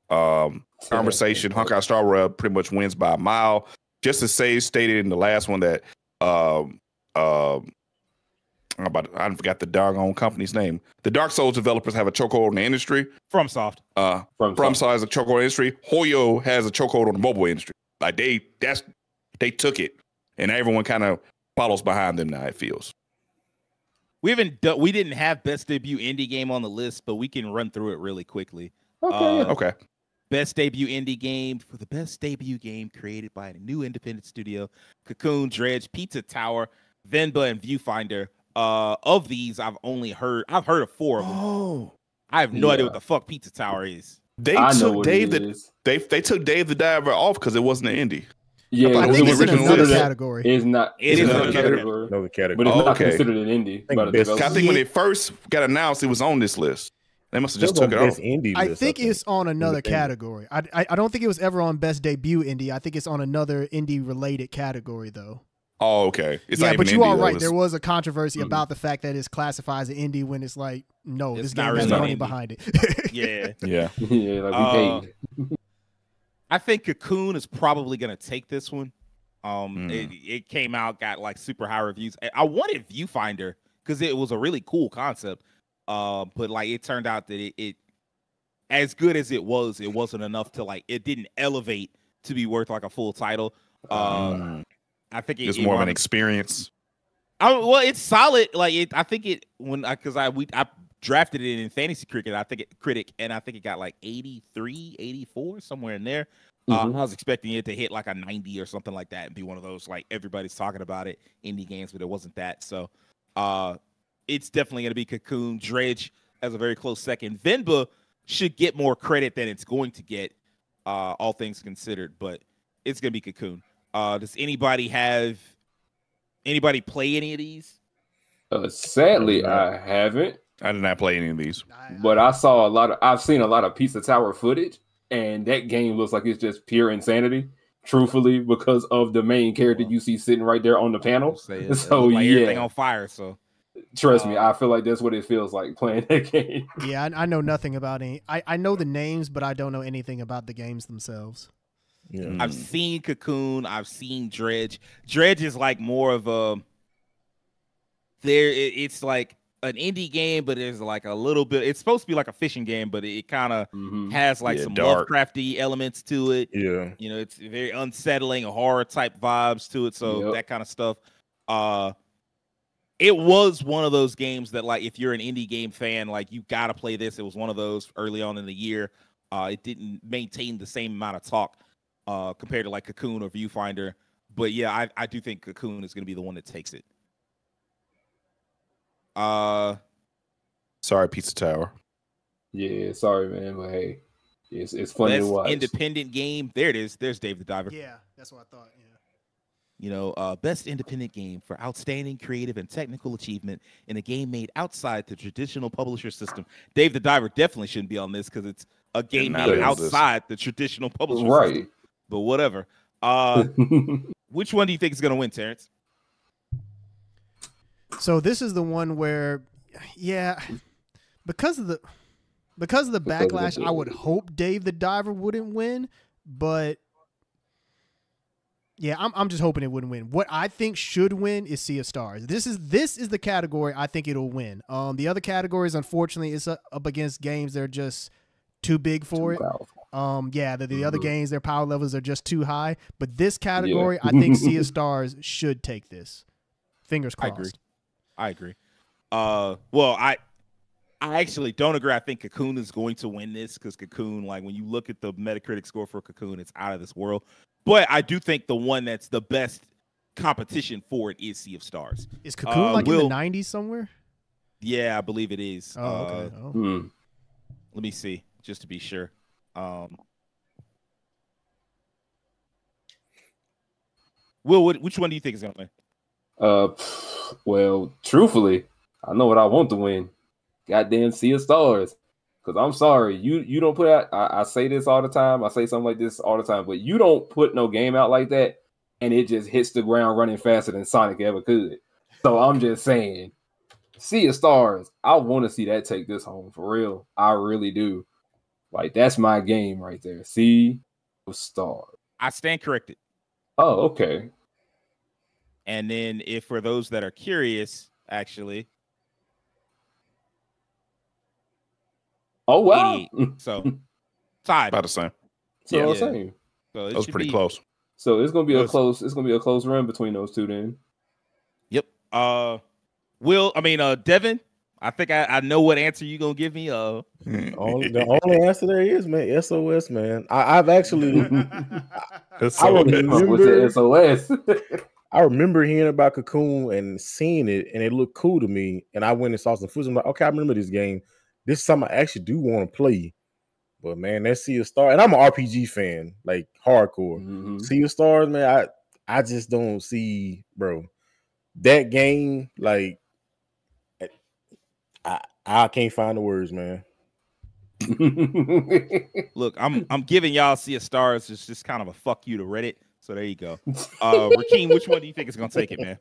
conversation, Honkai Star Rail pretty much wins by a mile. Just as Sage stated in the last one that I forgot the doggone company's name. The Dark Souls developers have a chokehold on the industry.
FromSoft.
FromSoft has a chokehold on the industry. Hoyo has a chokehold on the mobile industry. Like they took it, and everyone kind of follows behind them now. It feels.
We didn't have best debut indie game on the list, but we can run through it really quickly.
Okay.
Best debut indie game for the best debut game created by a new independent studio: Cocoon, Dredge, Pizza Tower, Venba, and Viewfinder. Of these, I've heard of 4 of them.
Oh,
I have no idea what the fuck Pizza Tower is.
They took Dave the Diver off because it wasn't an indie.
Yeah,
I think it's in another category.
It's not.
It is
another
category.
But it's not considered an indie.
I think when it first got announced, it was on this list. They must have just took it off.
I think it's on another category. I don't think it was ever on best debut indie. I think it's on another indie related category though.
Oh, okay. It's
yeah,
not
but
even
you
indie,
are right. There was a controversy about the fact that it's classified as an indie when it's like, no, this game has money behind it.
Yeah.
Yeah, like we paid.
I think Cocoon is probably going to take this one. It came out, got like super high reviews. I wanted Viewfinder because it was a really cool concept. But like it turned out that it as good as it wasn't enough to like, it didn't elevate to be worth like a full title. I think
it's more of an experience.
Well, it's solid. Like I think I drafted it in Fantasy Critic, and I think it got like 83, 84, somewhere in there. I was expecting it to hit like a 90 or something like that and be one of those like everybody's talking about it indie games, but it wasn't that. So it's definitely going to be Cocoon. Dredge as a very close second. Venba should get more credit than it's going to get, all things considered, but it's going to be Cocoon. Does anybody play any of these?
Sadly, I haven't.
I did not play any of these,
but I've seen a lot of Pizza Tower footage, and that game looks like it's just pure insanity. Truthfully, because of the main character you see sitting right there on the panel.
So like everything on fire. So
trust me, I feel like that's what it feels like playing that game.
Yeah, I know nothing about any. I know the names, but I don't know anything about the games themselves.
Yeah.
I've seen Cocoon. I've seen Dredge. Dredge is like more of a it's like an indie game, but there's like a little bit. It's supposed to be like a fishing game, but it kind of has like some
dark,
Lovecrafty elements to it.
Yeah,
it's very unsettling, horror type vibes to it. So that kind of stuff. It was one of those games that like if you're an indie game fan, like you gotta play this. It was one of those early on in the year. It didn't maintain the same amount of talk compared to like Cocoon or Viewfinder. But yeah, I do think Cocoon is going to be the one that takes it.
Sorry, Pizza Tower.
Yeah, sorry, man, but hey, it's funny to watch.
Independent game. There it is. There's Dave the Diver.
Yeah, that's what I thought. Yeah.
Best independent game for outstanding creative and technical achievement in a game made outside the traditional publisher system. Dave the Diver definitely shouldn't be on this because it's a game made outside the traditional publisher system. But whatever. Which one do you think is going to win, Terrence?
So this is the one where yeah, because of the backlash, I would hope Dave the Diver wouldn't win, but yeah, I'm just hoping it wouldn't win. What I think should win is Sea of Stars. This is the category I think it'll win. The other categories, unfortunately, is up against games that are just too big for it. The other games, their power levels are just too high. But this category, I think Sea of Stars should take this. Fingers crossed.
I agree. Well, I actually don't agree. I think Cocoon is going to win this because Cocoon, like when you look at the Metacritic score for Cocoon, it's out of this world. But I do think the one that's the best competition for it is Sea of Stars.
Is Cocoon in the 90s somewhere?
Yeah, I believe it is.
Oh, okay.
Let me see, just to be sure. Will, which one do you think is going to win?
Well, truthfully, I know what I want to win. Goddamn Sea of Stars. Because I'm sorry, you don't put out, I say this all the time, I say something like this all the time, but you don't put no game out like that and it just hits the ground running faster than Sonic ever could. So I'm just saying, Sea of Stars, I want to see that take this home for real. I really do. Like, that's my game right there. Sea of Stars.
I stand corrected.
Oh, okay.
And then if for those that are curious, actually,
oh wow!
88. So tied.
About the same.
So same.
So
that was pretty close.
So it's gonna be a close. It's gonna be a close run between those two then.
Yep. Devin, I think I know what answer you gonna give me.
The only answer there is, man, SOS, man. I've actually I remember
SOS.
I remember hearing about Cocoon and seeing it, and it looked cool to me. And I went and saw some footage. I'm like, okay, I remember this game. This is something I actually do want to play. But man, that Sea of Stars, and I'm an RPG fan, like hardcore.
Mm-hmm.
Sea of Stars, man, I just don't see, bro, that game. Like, I can't find the words, man.
Look, I'm giving y'all Sea of Stars. It's just kind of a fuck you to Reddit. So there you go. Rakeem, which one do you think is gonna take it, man?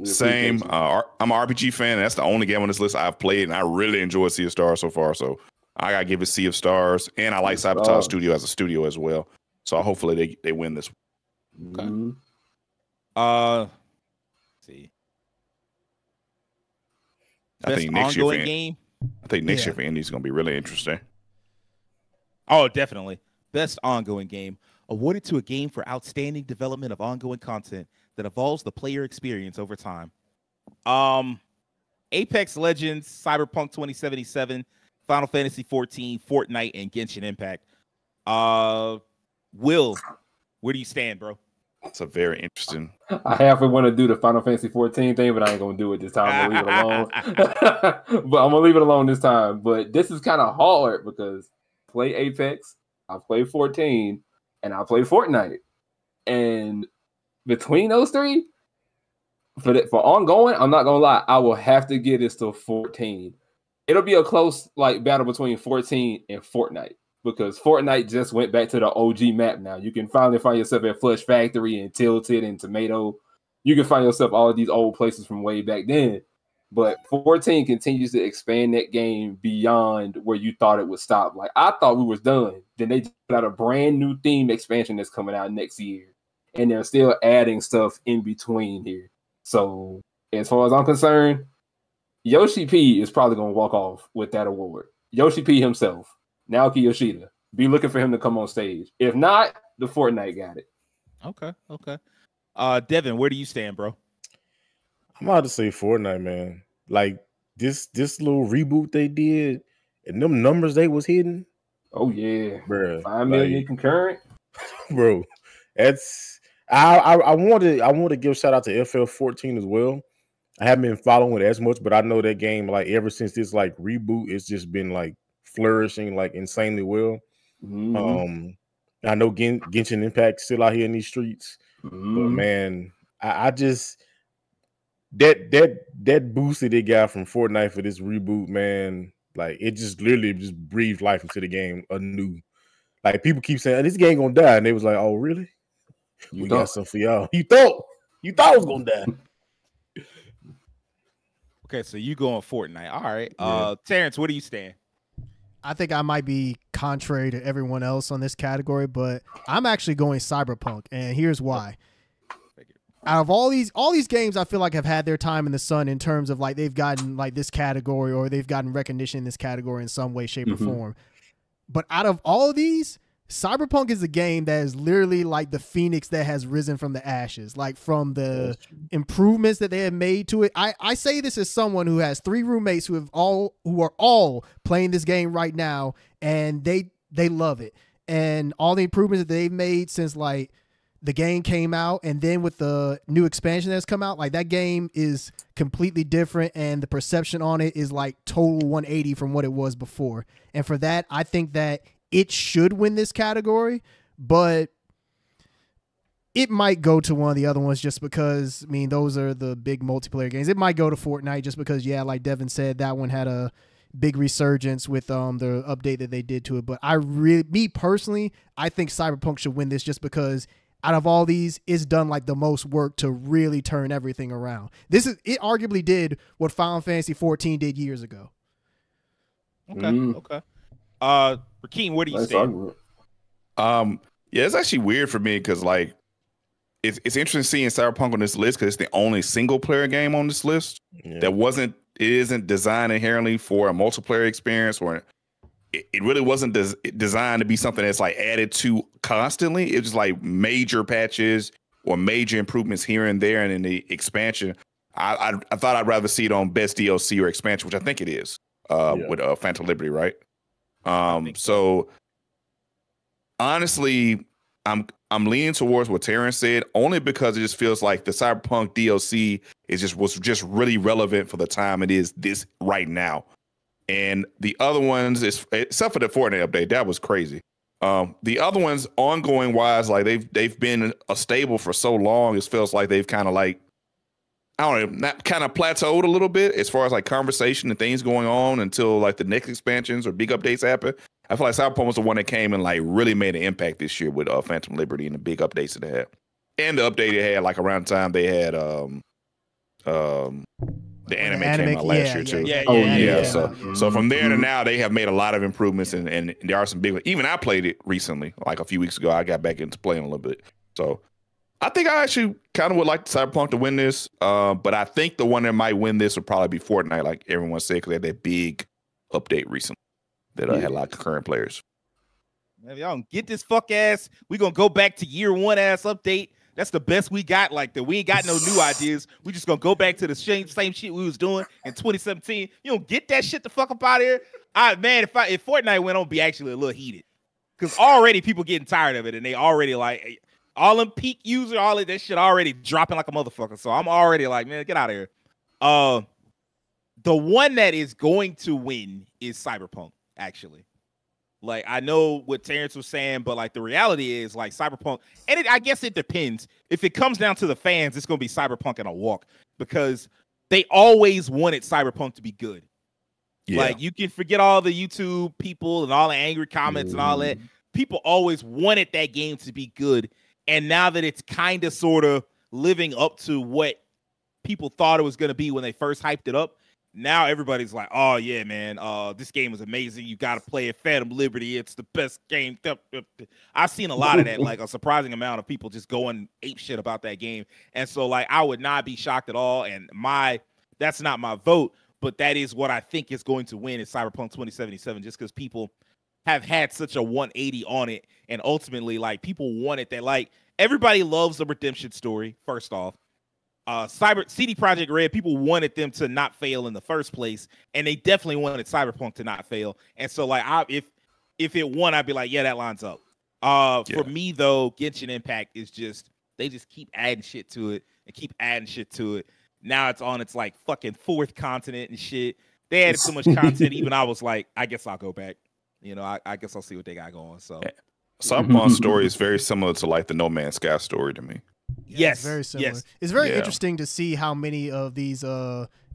Same. I'm an RPG fan. That's the only game on this list I've played, and I really enjoy Sea of Stars so far. So I gotta give it Sea of Stars, and I like Sabotage Studio as a studio as well. So hopefully they win this.
Okay.
Mm-hmm.
Let's see.
I think next year for Indie is gonna be really interesting.
Oh, definitely. Best ongoing game. Awarded to a game for outstanding development of ongoing content that evolves the player experience over time. Apex Legends, Cyberpunk 2077, Final Fantasy 14, Fortnite, and Genshin Impact. Will, where do you stand, bro?
It's a very interesting.
I halfway want to do the Final Fantasy 14 thing, but I ain't gonna do it this time. I'm gonna leave it alone. But I'm gonna leave it alone this time. But this is kind of hard because I play Apex, I play 14, and I play Fortnite. And between those three, for ongoing, I'm not gonna lie, I will have to give this to 14. It'll be a close battle between 14 and Fortnite because Fortnite just went back to the OG map now. You can finally find yourself at Flush Factory and Tilted and Tomato. You can find yourself all of these old places from way back then. But 14 continues to expand that game beyond where you thought it would stop. Like, I thought we was done. Then they put out a brand new theme expansion that's coming out next year. And they're still adding stuff in between here. So, as far as I'm concerned, Yoshi P is probably going to walk off with that award. Yoshi P himself, Naoki Yoshida. Be looking for him to come on stage. If not, the Fortnite got it.
Okay. Devin, where do you stand, bro?
I'm about to say Fortnite, man. Like this little reboot they did, and them numbers they was hitting.
Oh yeah,
bro.
5 million concurrent,
bro. That's I want to give a shout out to FL14 as well. I haven't been following it as much, but I know that game ever since this reboot, it's just been flourishing insanely well.
Mm-hmm.
I know Genshin Impact still out here in these streets, but man, I just that boost that they got from Fortnite for this reboot, man, it just literally just breathed life into the game anew. People keep saying this game gonna die, and they was like, "Oh, really? We got something for y'all." You thought it was gonna die.
Okay, so you going Fortnite. All right.
Yeah.
Terrence, where do you stand?
I think I might be contrary to everyone else on this category, but I'm actually going Cyberpunk, and here's why. Out of all these games, I feel like have had their time in the sun in terms of like they've gotten like this category or they've gotten recognition in this category in some way, shape, or form. But out of all of these, Cyberpunk is a game that is literally like the phoenix that has risen from the ashes, like from the improvements that they have made to it. I say this as someone who has 3 roommates who are all playing this game right now, and they love it. And all the improvements that they've made since like the game came out, and then with the new expansion that's come out, like that game is completely different, and the perception on it is like total 180 from what it was before. And for that, I think that it should win this category, but it might go to one of the other ones just because, I mean, those are the big multiplayer games. It might go to Fortnite just because, yeah, like Devin said, that one had a big resurgence with the update that they did to it. But me personally, I think Cyberpunk should win this just because out of all these, it's done like the most work to really turn everything around. It arguably did what Final Fantasy 14 did years ago.
Okay. Okay. Rakeem, where do you stand?
Yeah, it's actually weird for me because like it's interesting seeing Cyberpunk on this list because it's the only single player game on this list that isn't designed inherently for a multiplayer experience, or it really wasn't designed to be something that's like added to constantly. It's just like major patches or major improvements here and there, and in the expansion, I thought I'd rather see it on best DLC or expansion, which I think it is with Phantom Liberty, right? So honestly, I'm leaning towards what Terrence said, only because it just feels like the Cyberpunk DLC was just really relevant for the time it is this right now. And the other ones, except for the Fortnite update, that was crazy. The other ones, ongoing wise, like they've been a stable for so long, it feels like they've kind of like, I don't know, not kind of plateaued a little bit as far as like conversation and things going on until like the next expansions or big updates happen. I feel like Cyberpunk was the one that came and like really made an impact this year with Phantom Liberty and the big updates that they had. And the update they had like around the time they had the anime came out last year too. So from there to now, they have made a lot of improvements, and there are some big. Even I played it recently, like a few weeks ago. I got back into playing a little bit. So I think I actually kind of would like Cyberpunk to win this, but I think the one that might win this would probably be Fortnite, like everyone said, because they had that big update recently that had a lot of concurrent players.
Man, y'all don't get this fuck ass. We gonna go back to year one ass update. That's the best we got. Like that, we ain't got no new ideas. We just gonna go back to the same shit we was doing in 2017. You don't get that shit the fuck up out of here. Man, if Fortnite went on, be actually a little heated, because already people getting tired of it, and they already like all them peak user, all of that shit already dropping like a motherfucker. So I'm already like, man, get out of here. The one that is going to win is Cyberpunk, actually. Like, I know what Terrence was saying, but like the reality is like Cyberpunk, and I guess it depends. If it comes down to the fans, it's going to be Cyberpunk and a walk, because they always wanted Cyberpunk to be good. Yeah. Like, you can forget all the YouTube people and all the angry comments and all that. People always wanted that game to be good. And now that it's kind of sort of living up to what people thought it was going to be when they first hyped it up, now everybody's like, oh, yeah, man, this game is amazing. You got to play it. Phantom Liberty, it's the best game. I've seen a lot of that, like a surprising amount of people just going ape shit about that game. And so, like, I would not be shocked at all. And that's not my vote, but that is what I think is going to win is Cyberpunk 2077, just because people have had such a 180 on it. And ultimately, like, people want it. That, like, everybody loves a redemption story, first off. CD Projekt Red, people wanted them to not fail in the first place, and they definitely wanted Cyberpunk to not fail. And so, like, if it won, I'd be like, yeah, that lines up. For me though, Genshin Impact is just, they just keep adding shit to it and keep adding shit to it. Now it's on its like fucking 4th continent and shit. They added so much content. Even I was like, I guess I'll go back. You know, I guess I'll see what they got going. So
Cyberpunk's story is very similar to like the No Man's Sky story to me.
Yes, very similar. Yes. It's very interesting to see how many of these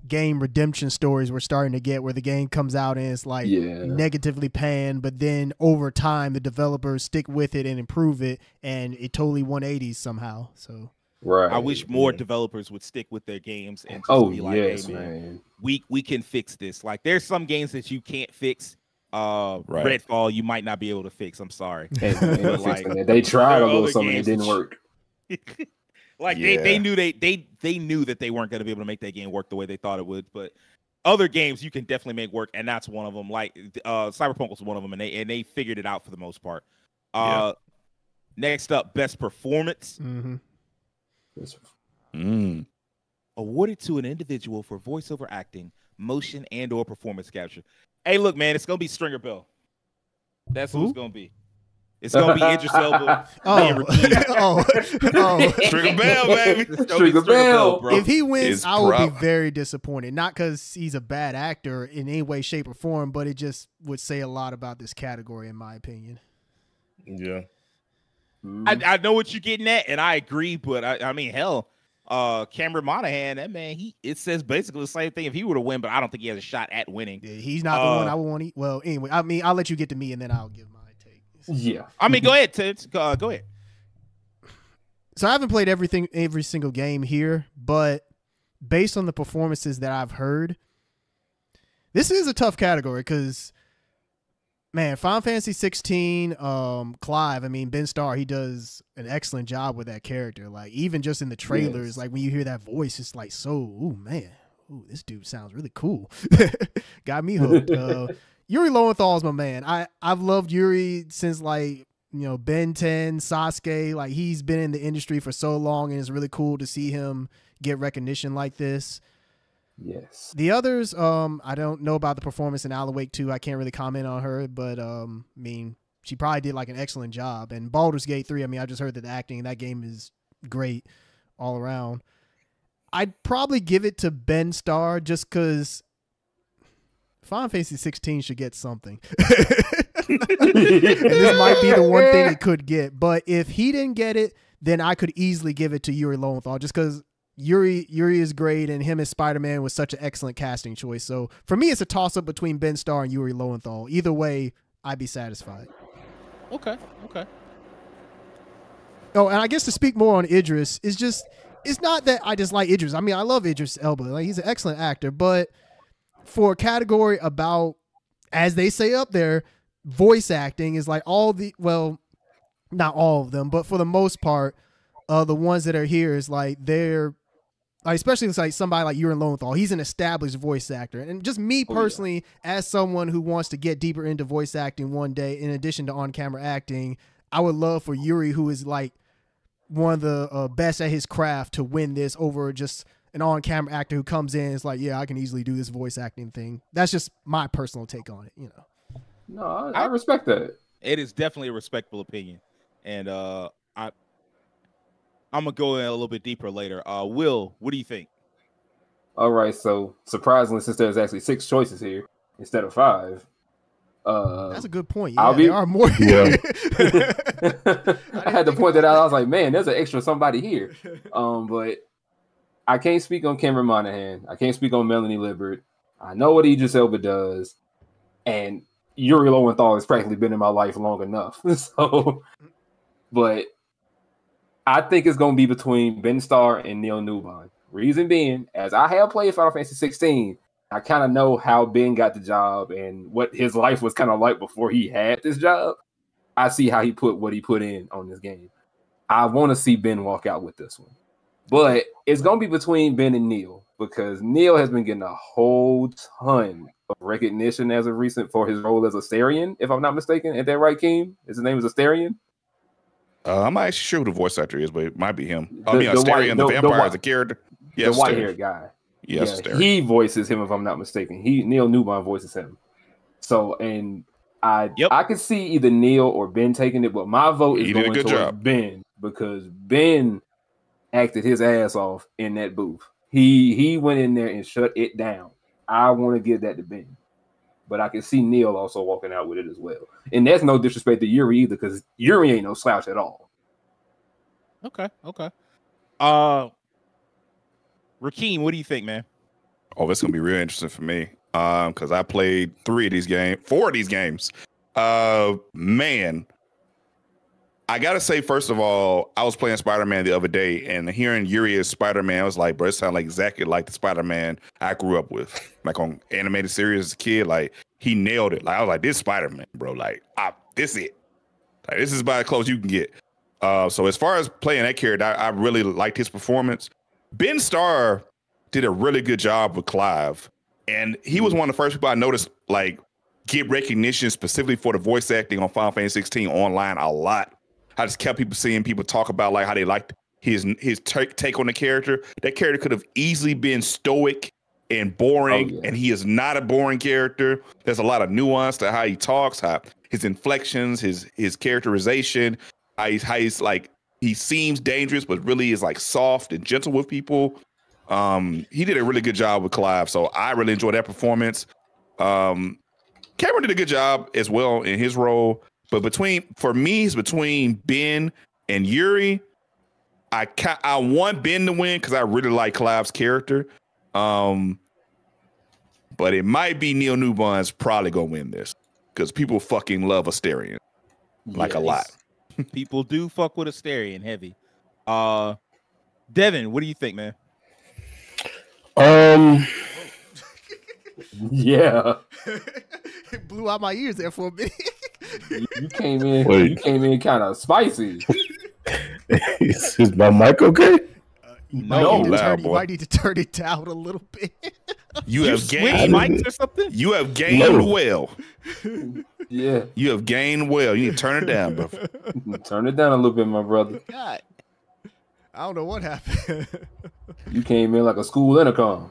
game redemption stories we're starting to get, where the game comes out and it's like negatively panned, but then over time the developers stick with it and improve it, and it totally 180s somehow. So
Right.
I wish more developers would stick with their games and just be like,
yes,
hey
man,
we can fix this. Like there's some games that you can't fix. Redfall you might not be able to fix. I'm sorry.
But like they tried a little something, it didn't work.
Like they knew they knew that they weren't going to be able to make that game work the way they thought it would, but other games you can definitely make work, and that's one of them. Like Cyberpunk was one of them, and they figured it out for the most part. Next up, best performance. Awarded to an individual for voiceover acting, motion, and/or performance capture. Hey, look, man, it's gonna be Stringer Bell. That's who it's gonna be. It's gonna be Idris Elba.
Stringer Bell, baby.
Stringer Bell, bro.
If he wins, I will be very disappointed. Not because he's a bad actor in any way, shape, or form, but it just would say a lot about this category, in my opinion.
Yeah.
I know what you're getting at, and I agree, but I mean, hell, Cameron Monaghan, that man, it says basically the same thing if he were to win, but I don't think he has a shot at winning.
Yeah, he's not the one I would want. Well, anyway, I mean, I'll let you get to me, and then I'll give my take.
Yeah,
I mean, go ahead, Ted. Go ahead.
So I haven't played every single game here, but based on the performances that I've heard, this is a tough category because, man, Final Fantasy 16, Clive, I mean, Ben Starr, he does an excellent job with that character. Like, even just in the trailers, like, when you hear that voice, it's like, ooh, man, this dude sounds really cool. Got me hooked. Yuri Lowenthal is my man. I've loved Yuri since, like, Ben 10, Sasuke. Like, he's been in the industry for so long, and it's really cool to see him get recognition like this.
Yes.
The others, I don't know about the performance in Alan Wake 2. I can't really comment on her, but I mean, she probably did like an excellent job. And Baldur's Gate 3, I mean, I just heard that the acting in that game is great all around. I'd probably give it to Ben Starr just because Final Fantasy 16 should get something. And this might be the one thing it could get. But if he didn't get it, then I could easily give it to Yuri Lowenthal just because Yuri is great, and him as Spider-Man was such an excellent casting choice. So for me, it's a toss-up between Ben Starr and Yuri Lowenthal. Either way, I'd be satisfied.
Okay.
Oh, and I guess to speak more on Idris, it's not that I dislike Idris. I mean, I love Idris Elba. Like, he's an excellent actor. But for a category about, as they say up there, voice acting is like not all of them, but for the most part, the ones that are here is like they're, especially it's like somebody like Yuri Lowenthal. He's an established voice actor. And just me personally, as someone who wants to get deeper into voice acting one day, in addition to on-camera acting, I would love for Yuri, who is like one of the best at his craft, to win this over just an on-camera actor who comes in and is like, yeah, I can easily do this voice acting thing. That's just my personal take on it,
No, I respect that.
It is definitely a respectable opinion. And I'm going to go in a little bit deeper later. Will, what do you think?
All right, so surprisingly, since there's actually 6 choices here instead of 5.
That's a good point. Yeah, there are more.
Yeah.
I had to point that out. I was like, man, there's an extra somebody here. But I can't speak on Cameron Monaghan. I can't speak on Melanie Libbert. I know what Idris Elba does. And Yuri Lowenthal has practically been in my life long enough. But I think it's going to be between Ben Starr and Neil Newbon. Reason being, as I have played Final Fantasy 16, I kind of know how Ben got the job and what his life was kind of like before he had this job. I see how he put what he put in on this game. I want to see Ben walk out with this one. But it's going to be between Ben and Neil, because Neil has been getting a whole ton of recognition as of recent for his role as Astarion, if I'm not mistaken. Is that right, Keem? His name is Astarion?
I'm not actually sure who the voice actor is, but it might be him. Astarion, the vampire, is a character.
The white-haired guy.
Yes,
yeah, he voices him, if I'm not mistaken. Neil Newbon voices him. So, and I could see either Neil or Ben taking it, but my vote is going towards Ben, because Ben acted his ass off in that booth. He went in there and shut it down. I want to give that to Ben. But I can see Neil also walking out with it as well. And that's no disrespect to Yuri either, because Yuri ain't no slouch at all.
Okay. Rakeem, what do you think, man?
Oh, it's gonna be real interesting for me. Because I played 4 of these games. Man, I gotta say, first of all, I was playing Spider-Man the other day, and hearing Yuri as Spider-Man, I was like, bro, it sounded like exactly like the Spider-Man I grew up with, like on animated series as a kid. Like he nailed it. Like I was like, this Spider-Man, bro. Like this it. Like this is about as close you can get. So as far as playing that character, I really liked his performance. Ben Starr did a really good job with Clive, and he was one of the first people I noticed like get recognition specifically for the voice acting on Final Fantasy 16 online a lot. I just kept seeing people talk about like how they liked his take on the character. That character could have easily been stoic and boring, and he is not a boring character. There's a lot of nuance to how he talks, how his inflections, his characterization, how he's like he seems dangerous, but really is like soft and gentle with people. He did a really good job with Clive, so I really enjoyed that performance. Cameron did a good job as well in his role, but for me, it's between Ben and Yuri. I want Ben to win because I really like Clive's character. But it might be Neil Newbon's probably gonna win this because people fucking love Asterion like a lot.
People do fuck with Asterion heavy. Devin, what do you think, man?
Yeah.
It blew out my ears there for a minute.
You came in. You came in kind of spicy.
Is my mic okay?
You
No,
might need to turn it down a little bit.
You have gained
mics or something.
You have gained well.
Yeah.
You have gained well. You need to turn it down, bro.
Turn it down a little bit, my brother.
God, I don't know what happened.
You came in like a school intercom.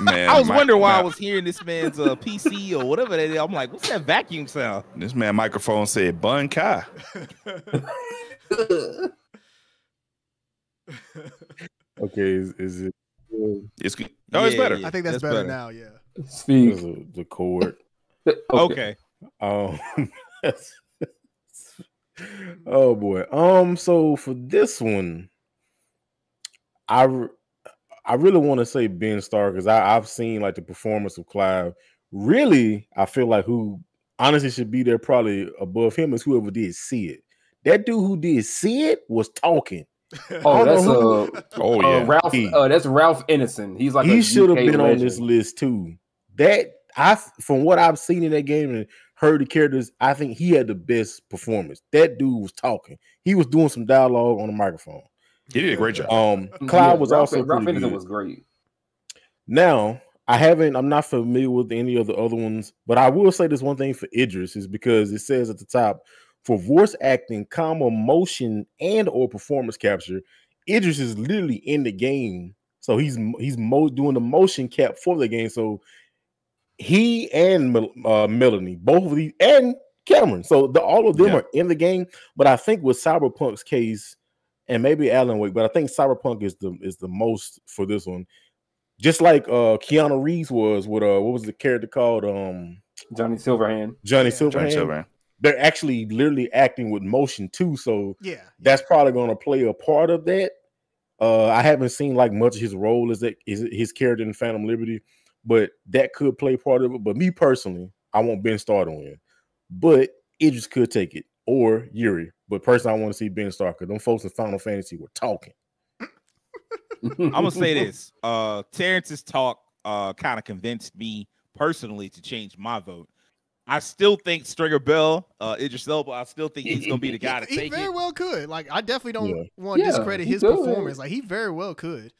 Man,
I was wondering why I was hearing this man's PC or whatever that is. I'm like, what's that vacuum sound?
This man microphone said Bun Kai.
Okay, is it?
It's it's better.
I think that's better now. Yeah.
Speak.
The cord.
Okay.
Oh boy. So for this one, I really want to say Ben Starr because I've seen like the performance of Clive. Really, I feel like who honestly should be there probably above him is whoever did see it. That dude who did see it was talking.
Oh, that's Ralph. That's Ralph Innocent. He's like
he should have been
legend
on this list too. From what I've seen in that game and heard the characters, I think he had the best performance. That dude was talking. He was doing some dialogue on the microphone.
He did a great job.
Cloud was also
Ralph Innocent was great.
Now, I'm not familiar with any of the other ones, but I will say this one thing for Idris is because it says at the top for voice acting, motion, and or performance capture, Idris is literally in the game. So he's doing the motion cap for the game. So he and Melanie, both of these, and Cameron. So all of them are in the game. But I think with Cyberpunk's case, and maybe Alan Wake, but I think Cyberpunk is the most for this one. Just like Keanu Reeves was with what was the character called?
Johnny Silverhand.
Johnny Silverhand. They're actually literally acting with motion too. So that's probably going to play a part of that. I haven't seen like much of his role as his character in Phantom Liberty, but that could play part of it. But me personally, I want Ben Starr to win, but Idris could take it or Yuri. But personally, I want to see Ben Starr because them folks in Final Fantasy were talking.
I'm gonna say this. Terrence's talk kind of convinced me personally to change my vote. I still think Stringer Bell, Idris Elba, I still think he's gonna be the guy to take it.
He very well could. Like, I definitely don't want to discredit his performance. Like, he very well could.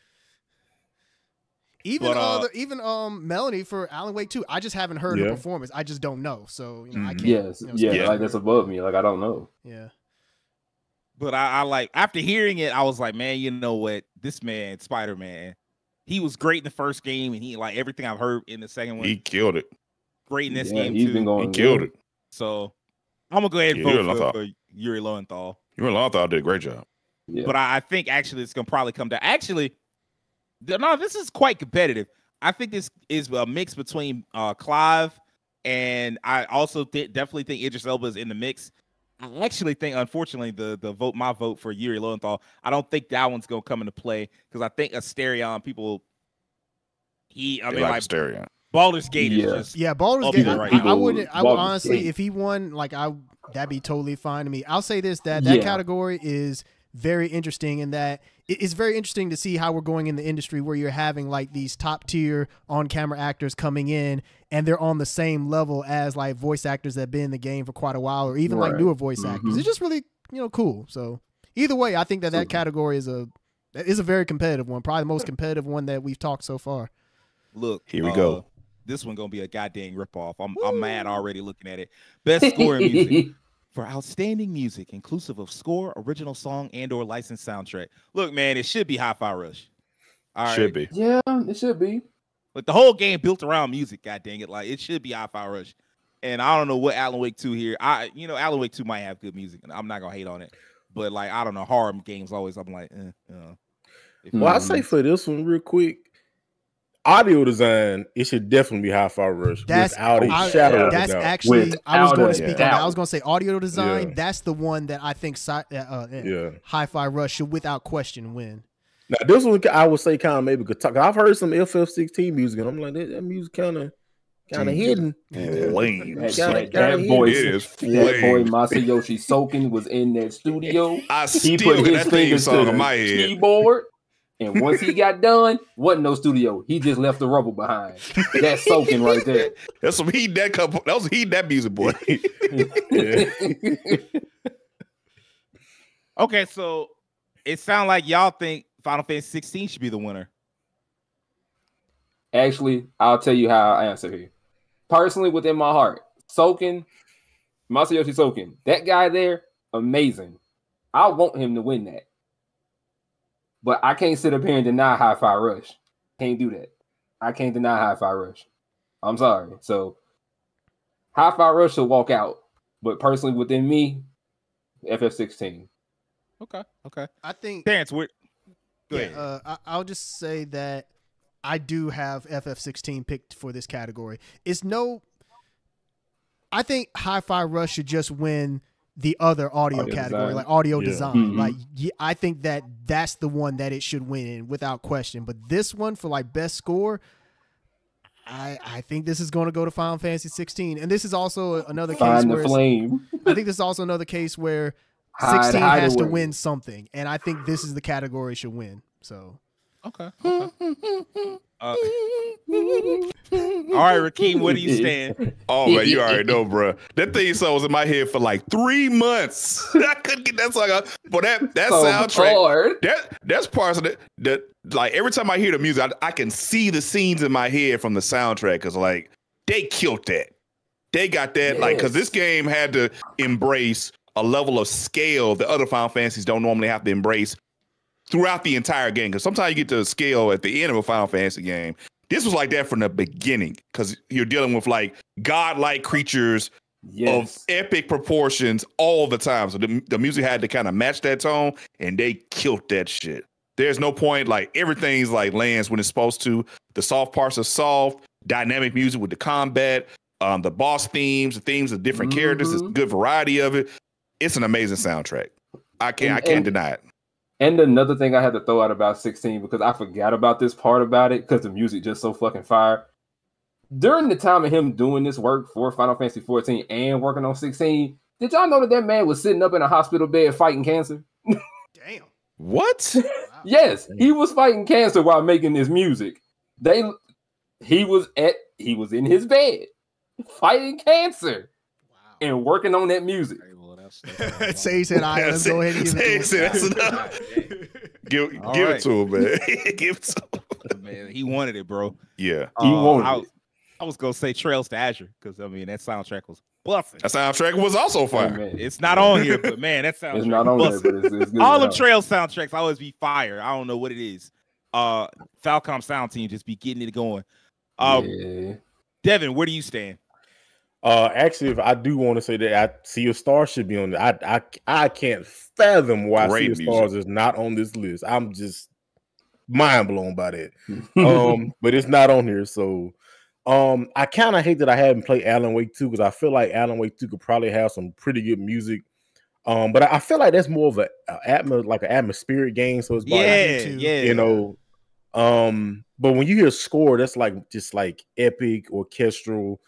Even Melanie for Alan Wake 2. I just haven't heard her performance. I just don't know. So I can't.
Like that's above me. Like I don't know.
Yeah.
But I like after hearing it, I was like, man, you know what? This man, Spider-Man, he was great in the first game, and he like everything I've heard in the second one.
He killed it.
Great in this game too.
He killed it.
So I'm gonna go ahead and vote for Yuri Lowenthal.
Yuri Lowenthal did a great job.
Yeah. But I think actually it's gonna probably come down. Actually, no, this is quite competitive. I think this is a mix between Clive and I also definitely think Idris Elba is in the mix. I actually think, unfortunately, my vote for Yuri Lowenthal, I don't think that one's gonna come into play because I think Asterion people.
Asterion.
Baldur's Gate is just
Baldur's Gate.
Right.
I would honestly, if he won, like I that'd be totally fine to me. I'll say this, that category is very interesting in that it's very interesting to see how we're going in the industry where you're having like these top tier on camera actors coming in and they're on the same level as like voice actors that have been in the game for quite a while, or even like newer voice actors. It's just really, cool. So either way, I think that category is a very competitive one, probably the most competitive one that we've talked so far.
Look,
here we go.
This one gonna be a goddamn ripoff. I'm mad already looking at it. Best score in music. For outstanding music, inclusive of score, original song, and/or licensed soundtrack. Look, man, it should be Hi-Fi Rush. All right.
Should be.
Yeah, it should be.
But the whole game built around music. God dang it! Like it should be Hi-Fi Rush. And I don't know what Alan Wake 2 here. Alan Wake 2 might have good music, and I'm not gonna hate on it. But like I don't know, horror games always. I'm like,
Well, I say for this one, real quick. Audio design, it should definitely be Hi-Fi Rush. Without a shadow of a doubt.
That's actually, I was going to speak on that. I was going to say audio design. That's the one that I think Hi-Fi Rush should, without question, win.
Now, this one I would say kind of maybe could talk. I've heard some FF16 music, and I'm like, that music kind of hidden.
Lame.
That boy Masayoshi Soken was in that studio. He put his fingers to the keyboard. And once he got done, wasn't no studio. He just left the rubble behind. That's soaking right there.
That's some heat that couple. That was heat that music, boy.
Okay, so it sounds like y'all think Final Fantasy 16 should be the winner.
Actually, I'll tell you how I answer here. Personally, within my heart, Masayoshi Soken, that guy there, amazing. I want him to win that. But I can't sit up here and deny Hi-Fi Rush. Can't do that. I can't deny Hi-Fi Rush. I'm sorry. So Hi-Fi Rush will walk out. But personally, within me, FF16.
Okay.
I think
Terrence, go
ahead. I'll just say that I do have FF16 picked for this category. I think Hi-Fi Rush should just win the other audio category, design. Like audio design. Mm-hmm. Like I think that's the one that it should win in without question. But this one for like best score, I think this is going to go to Final Fantasy 16. And this is also another case where I think this is also another case where 16 has to win something. And I think this is the category it should win. So
okay. All right, Rakeem, where do you stand?
Oh man, you already know, bro. That theme song was in my head for like 3 months. I couldn't get that song out. But that so soundtrack, that's parts of it that like every time I hear the music, I can see the scenes in my head from the soundtrack because like they killed that. They got that like because this game had to embrace a level of scale that other Final Fantasies don't normally have to embrace throughout the entire game. Because sometimes you get to a scale at the end of a Final Fantasy game. This was like that from the beginning because you're dealing with like godlike creatures of epic proportions all the time. So the music had to kind of match that tone, and they killed that shit. There's no point, like everything's like lands when it's supposed to. The soft parts are soft, dynamic music with the combat, the boss themes, the themes of different characters. There's a good variety of it. It's an amazing soundtrack. I can't deny it.
And another thing I had to throw out about 16 because I forgot about this part about it because the music just so fucking fire. During the time of him doing this work for Final Fantasy 14 and working on 16, did y'all know that man was sitting up in a hospital bed fighting cancer?
Damn.
What?
Yes, he was fighting cancer while making this music. He was in his bed fighting cancer and working on that music.
Say said, "I let's go ahead and give it to him."
Give it to him, man. Give it to him.
Man, he wanted it, bro.
Yeah,
he wanted it.
I was gonna say Trails to Azure because I mean that soundtrack was busting.
That soundtrack was also fire.
It's not on here, but man, that soundtrack
it's not on there, but it's good.
All the Trails soundtracks always be fire. I don't know what it is. Falcom sound team just be getting it going. Devin, where do you stand?
Actually, if I do want to say that Sea of Stars should be on there. I can't fathom why Sea of Stars is not on this list. I'm just mind blown by that. But it's not on here. So I kind of hate that I haven't played Alan Wake 2 because I feel like Alan Wake 2 could probably have some pretty good music. But I feel like that's more of an atmospheric game. So it's you know. But when you hear score, that's like just like epic orchestral.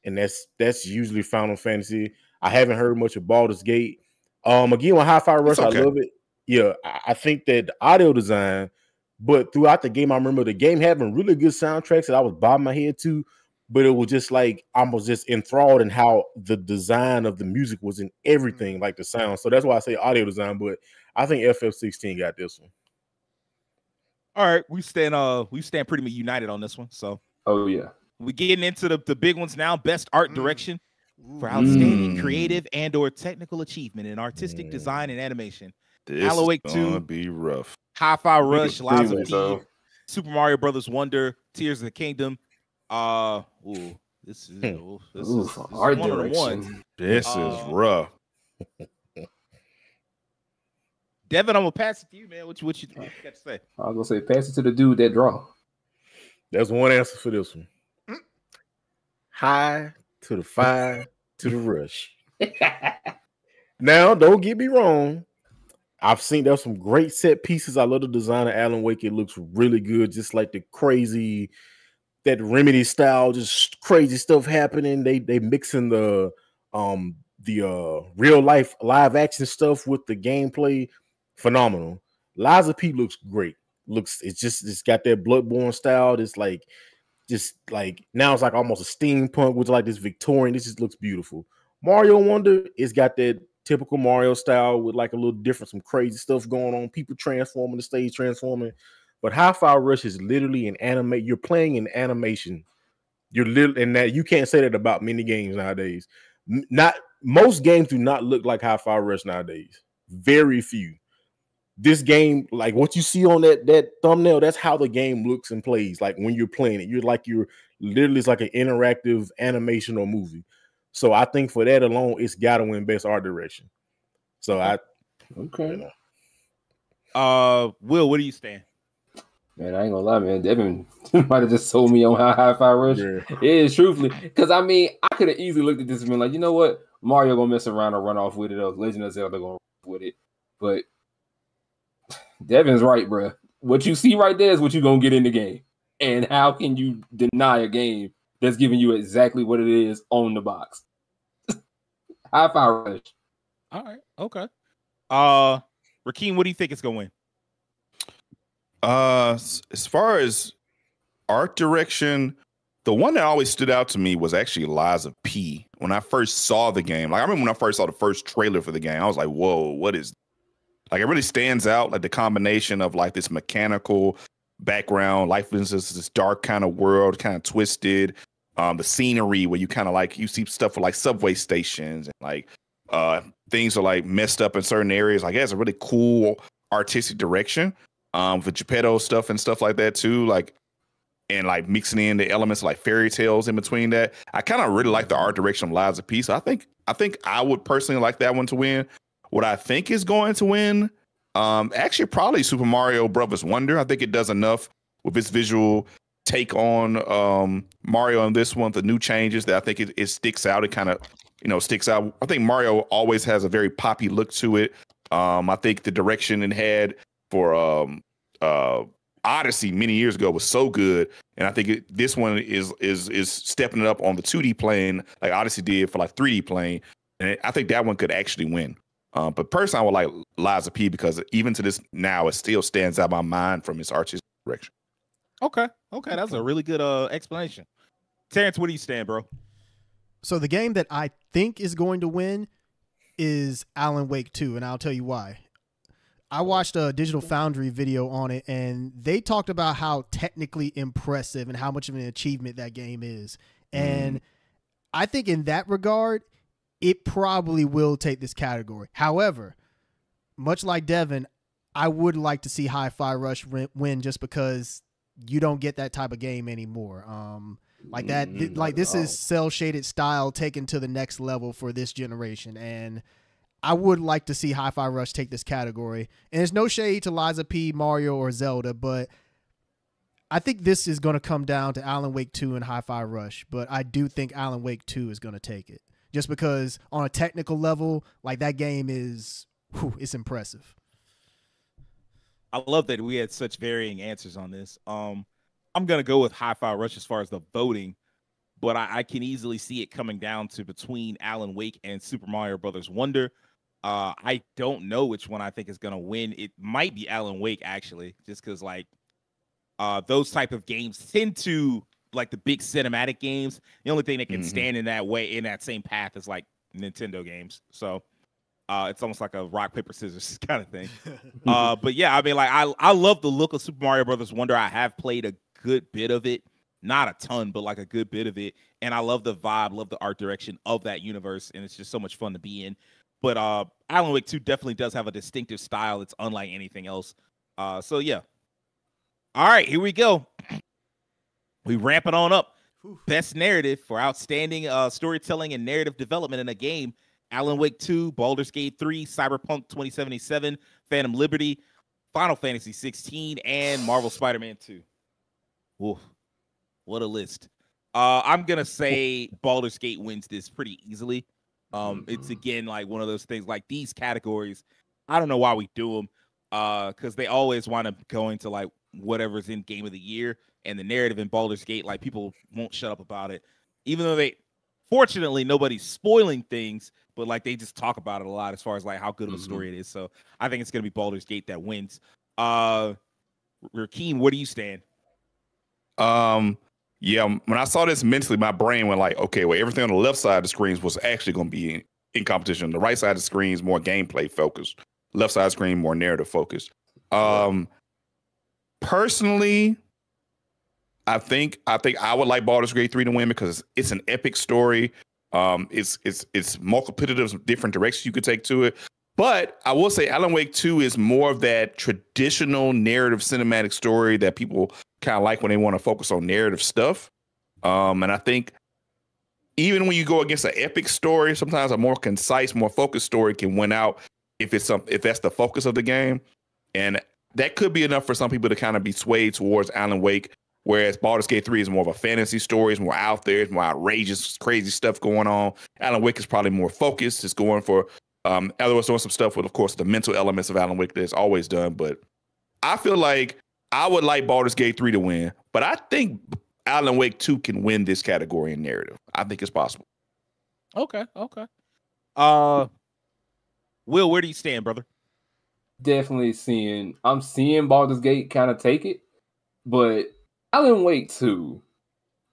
And that's usually Final Fantasy. I haven't heard much of Baldur's Gate. Again, with Hi-Fi Rush, I love it. Yeah, I think that the audio design, but throughout the game, I remember the game having really good soundtracks that I was bobbing my head to, but it was just like I was just enthralled in how the design of the music was in everything, like the sound. So that's why I say audio design, but I think FF16 got this one.
All right, we stand pretty much united on this one. So,
oh yeah,
we're getting into the big ones now. Best art direction for outstanding creative and/or technical achievement in artistic design and animation.
This
Alan Wake
is
2,
gonna be rough.
Hi-Fi Rush, Lies of P,
so.
Super Mario Brothers Wonder, Tears of the Kingdom. This is
art
one
direction.
of the ones.
This is rough.
Devin, I'm gonna pass it to you, man. What you got to say?
I was gonna say pass it to the dude that draw.
There's one answer for this one. High to the fire to the rush. Now, don't get me wrong. I've seen there's some great set pieces. I love the design of Alan Wake. It looks really good, just like the crazy, that Remedy style, just crazy stuff happening. They mixing the real life live action stuff with the gameplay. Phenomenal. Lies of P looks great. It's got that Bloodborne style. It's like now it's like almost a steampunk with like this Victorian. This just looks beautiful. Mario Wonder, it's got that typical Mario style with like a little different, some crazy stuff going on. People transforming, the stage transforming. But Hi-Fi Rush is literally an anime. You're playing in animation. You're literally, and that you can't say that about many games nowadays. Not most games do not look like Hi-Fi Rush nowadays. Very few. This game, like what you see on that thumbnail, that's how the game looks and plays. Like when you're playing it, you're literally, it's like an interactive animation or movie. So I think for that alone, it's got to win best art direction. So
okay.
Will, where do you stand?
Man, I ain't gonna lie, man. Devin might have just sold me on Hi-Fi Rush.
Yeah.
It is truthfully, because I mean, I could have easily looked at this and been like, you know what, Mario gonna mess around or run off with it, or Legend of Zelda gonna run off with it. But Devin's right, bro. What you see right there is what you're gonna get in the game. And how can you deny a game that's giving you exactly what it is on the box? Hi-Fi Rush.
All right, okay. Rakeem, what do you think it's gonna win?
As far as art direction, the one that always stood out to me was actually Lies of P. When I first saw the game, like I remember when I first saw the first trailer for the game, I was like, "Whoa, what is?" Like it really stands out, like the combination of like this mechanical background, life is this dark kind of world, kind of twisted. The scenery where you kind of like you see stuff like subway stations and like things are like messed up in certain areas. Like it has a really cool artistic direction. For Geppetto stuff and stuff like that too, like and like mixing in the elements like fairy tales in between that. I kind of really like the art direction of Lies of P. So I think I would personally like that one to win. What I think is going to win, actually probably Super Mario Brothers Wonder. I think it does enough with its visual take on Mario on this one, the new changes that I think it sticks out. It kind of sticks out. I think Mario always has a very poppy look to it. I think the direction it had for Odyssey many years ago was so good, and I think this one is stepping it up on the 2D plane like Odyssey did for like 3D plane, and I think that one could actually win. But personally, I would like Lies of P because even to this now, it still stands out in my mind from its artistic direction.
Okay, that's a really good explanation. Terrence, where do you stand, bro?
So the game that I think is going to win is Alan Wake 2, and I'll tell you why. I watched a Digital Foundry video on it, and they talked about how technically impressive and how much of an achievement that game is. And I think in that regard, it probably will take this category. However, much like Devin, I would like to see Hi-Fi Rush win just because you don't get that type of game anymore. Like that, like this is cel-shaded style taken to the next level for this generation, and I would like to see Hi-Fi Rush take this category. And there's no shade to Lies of P, Mario, or Zelda, but I think this is going to come down to Alan Wake 2 and Hi-Fi Rush. But I do think Alan Wake 2 is going to take it. Just because on a technical level, like that game is, it's impressive.
I love that we had such varying answers on this. I'm going to go with Hi-Fi Rush as far as the voting. but I can easily see it coming down to between Alan Wake and Super Mario Brothers Wonder. I don't know which one I think is gonna win. It might be Alan Wake actually, just because like those type of games tend to like the big cinematic games. The only thing that can stand in that way in that same path is like Nintendo games. So it's almost like a rock paper scissors kind of thing. But yeah, I mean, like I love the look of Super Mario Brothers Wonder. I have played a good bit of it, not a ton, but like a good bit of it, and I love the vibe, love the art direction of that universe, and it's just so much fun to be in. But Alan Wake 2 definitely does have a distinctive style. It's unlike anything else. So yeah. All right, here we go. We ramp it on up. Best narrative for outstanding storytelling and narrative development in a game. Alan Wake 2, Baldur's Gate 3, Cyberpunk 2077, Phantom Liberty, Final Fantasy 16, and Marvel Spider-Man 2. Oof, what a list. I'm going to say Baldur's Gate wins this pretty easily. It's, again, like one of those things, like these categories, I don't know why we do them, because they always want to go into, like, whatever's in Game of the Year, and the narrative in Baldur's Gate, like, people won't shut up about it. Even though fortunately, nobody's spoiling things, but, like, they just talk about it a lot as far as, like, how good of a story it is. So I think it's going to be Baldur's Gate that wins. Rakeem, where do you stand?
Yeah, when I saw this mentally, my brain went like, okay, well, everything on the left side of the screens was actually going to be in competition. The right side of the screen is more gameplay focused. Left side of the screen more narrative focused. Personally, I think I would like Baldur's Gate 3 to win because it's an epic story. It's multiplicative different directions you could take to it. But I will say Alan Wake 2 is more of that traditional narrative cinematic story that people kind of like when they want to focus on narrative stuff. And I think even when you go against an epic story, sometimes a more concise, more focused story can win out if that's the focus of the game. And that could be enough for some people to kind of be swayed towards Alan Wake, whereas Baldur's Gate 3 is more of a fantasy story. It's more out there. It's more outrageous, crazy stuff going on. Alan Wake is probably more focused. It's going for Elder's doing some stuff with, of course, the mental elements of Alan Wake that it's always done. But I feel like I would like Baldur's Gate 3 to win, but I think Alan Wake 2 can win this category in narrative. I think it's possible.
Okay. Will, where do you stand, brother?
Definitely I'm seeing Baldur's Gate kind of take it, but Alan Wake 2.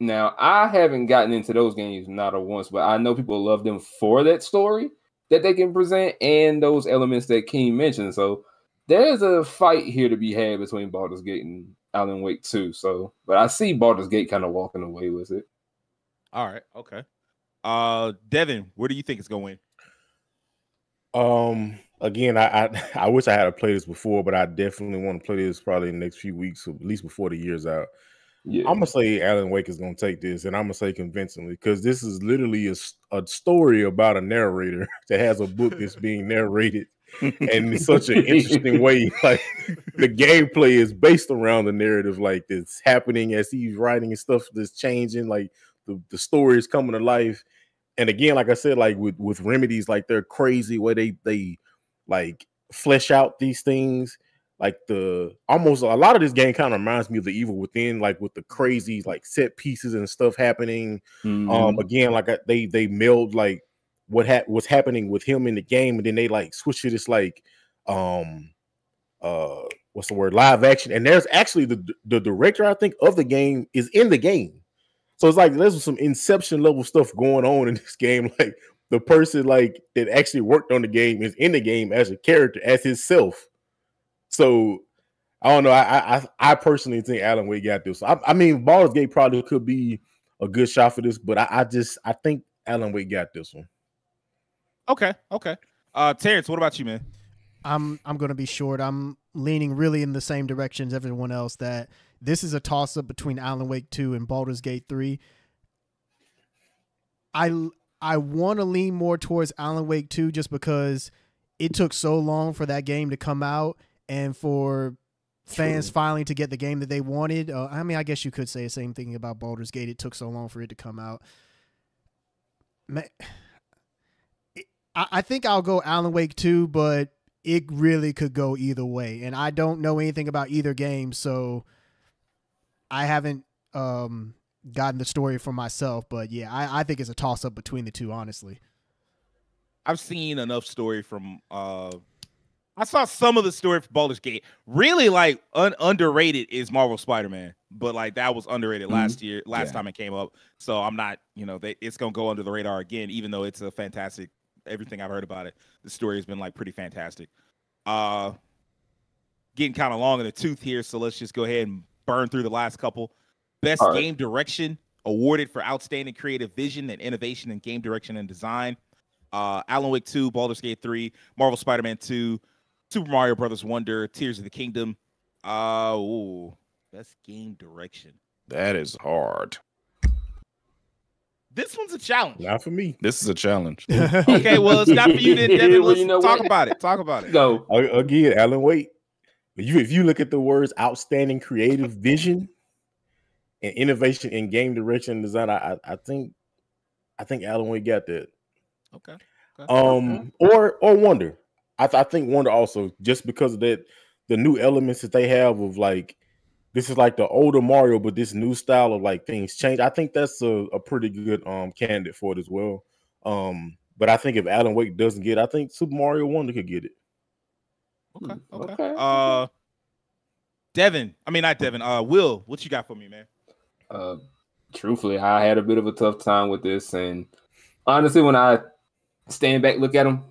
Now, I haven't gotten into those games not once, but I know people love them for that story that they can present and those elements that King mentioned. So there's a fight here to be had between Baldur's Gate and Alan Wake 2. So, but I see Baldur's Gate kind of walking away with it.
All right. Okay. Devin, where do you think it's going to
win? Again, I wish I had played this before, but I definitely want to play this probably in the next few weeks, or at least before the year's out. Yeah. I'm gonna say Alan Wake is gonna take this, and I'm gonna say convincingly, because this is literally a story about a narrator that has a book that's being narrated, and in such an interesting way. Like the gameplay is based around the narrative, like it's happening as he's writing and stuff that's changing. Like the story is coming to life, and again, like I said, like with Remedies, like they're crazy where they like flesh out these things. Like almost a lot of this game kind of reminds me of The Evil Within, like with the crazy like set pieces and stuff happening. Again, like they meld like what's happening with him in the game, and then they like switch to this like what's the word, live action. And there's actually the director, I think, of the game is in the game. So it's like there's some Inception level stuff going on in this game. Like the person like that actually worked on the game is in the game as a character, as himself. So I don't know. I personally think Alan Wake got this. I mean, Baldur's Gate probably could be a good shot for this, but I think Alan Wake got this one.
Okay. Terrence, what about you, man?
I'm gonna be short. I'm leaning really in the same direction as everyone else. That this is a toss up between Alan Wake 2 and Baldur's Gate 3. I want to lean more towards Alan Wake 2 just because it took so long for that game to come out. And for fans finally to get the game that they wanted. I mean, I guess you could say the same thing about Baldur's Gate. It took so long for it to come out. I think I'll go Alan Wake 2, but it really could go either way. And I don't know anything about either game, so I haven't gotten the story for myself, but yeah, I think it's a toss up between the two, honestly.
I've seen enough story from I saw some of the story for Baldur's Gate. Really, like underrated is Marvel Spider-Man, but like that was underrated last time it came up. So I'm not, it's gonna go under the radar again, even though it's a fantastic. Everything I've heard about it, the story has been like pretty fantastic. Getting kind of long in the tooth here, so let's just go ahead and burn through the last couple. Best game direction awarded for outstanding creative vision and innovation in game direction and design. Alan Wake 2, Baldur's Gate 3, Marvel Spider-Man 2, Super Mario Brothers Wonder, Tears of the Kingdom. Best game direction.
That is hard.
This one's a challenge.
Not for me.
This is a challenge.
Okay, well, it's not for you then, Devin. Let's talk about it. Talk about it.
Go.
Again, Alan Wake. If you look at the words outstanding creative vision and innovation in game direction and design, I think Alan Wake got that.
Okay.
Or Wonder. I think Wonder also, just because of that, the new elements that they have of like, this is like the older Mario, but this new style of like things change. I think that's a pretty good candidate for it as well. But I think if Alan Wake doesn't get it, I think Super Mario Wonder could get it.
Okay. Devin. I mean, not Devin. Will, what you got for me, man?
Truthfully, I had a bit of a tough time with this, and honestly, when I stand back, look at him,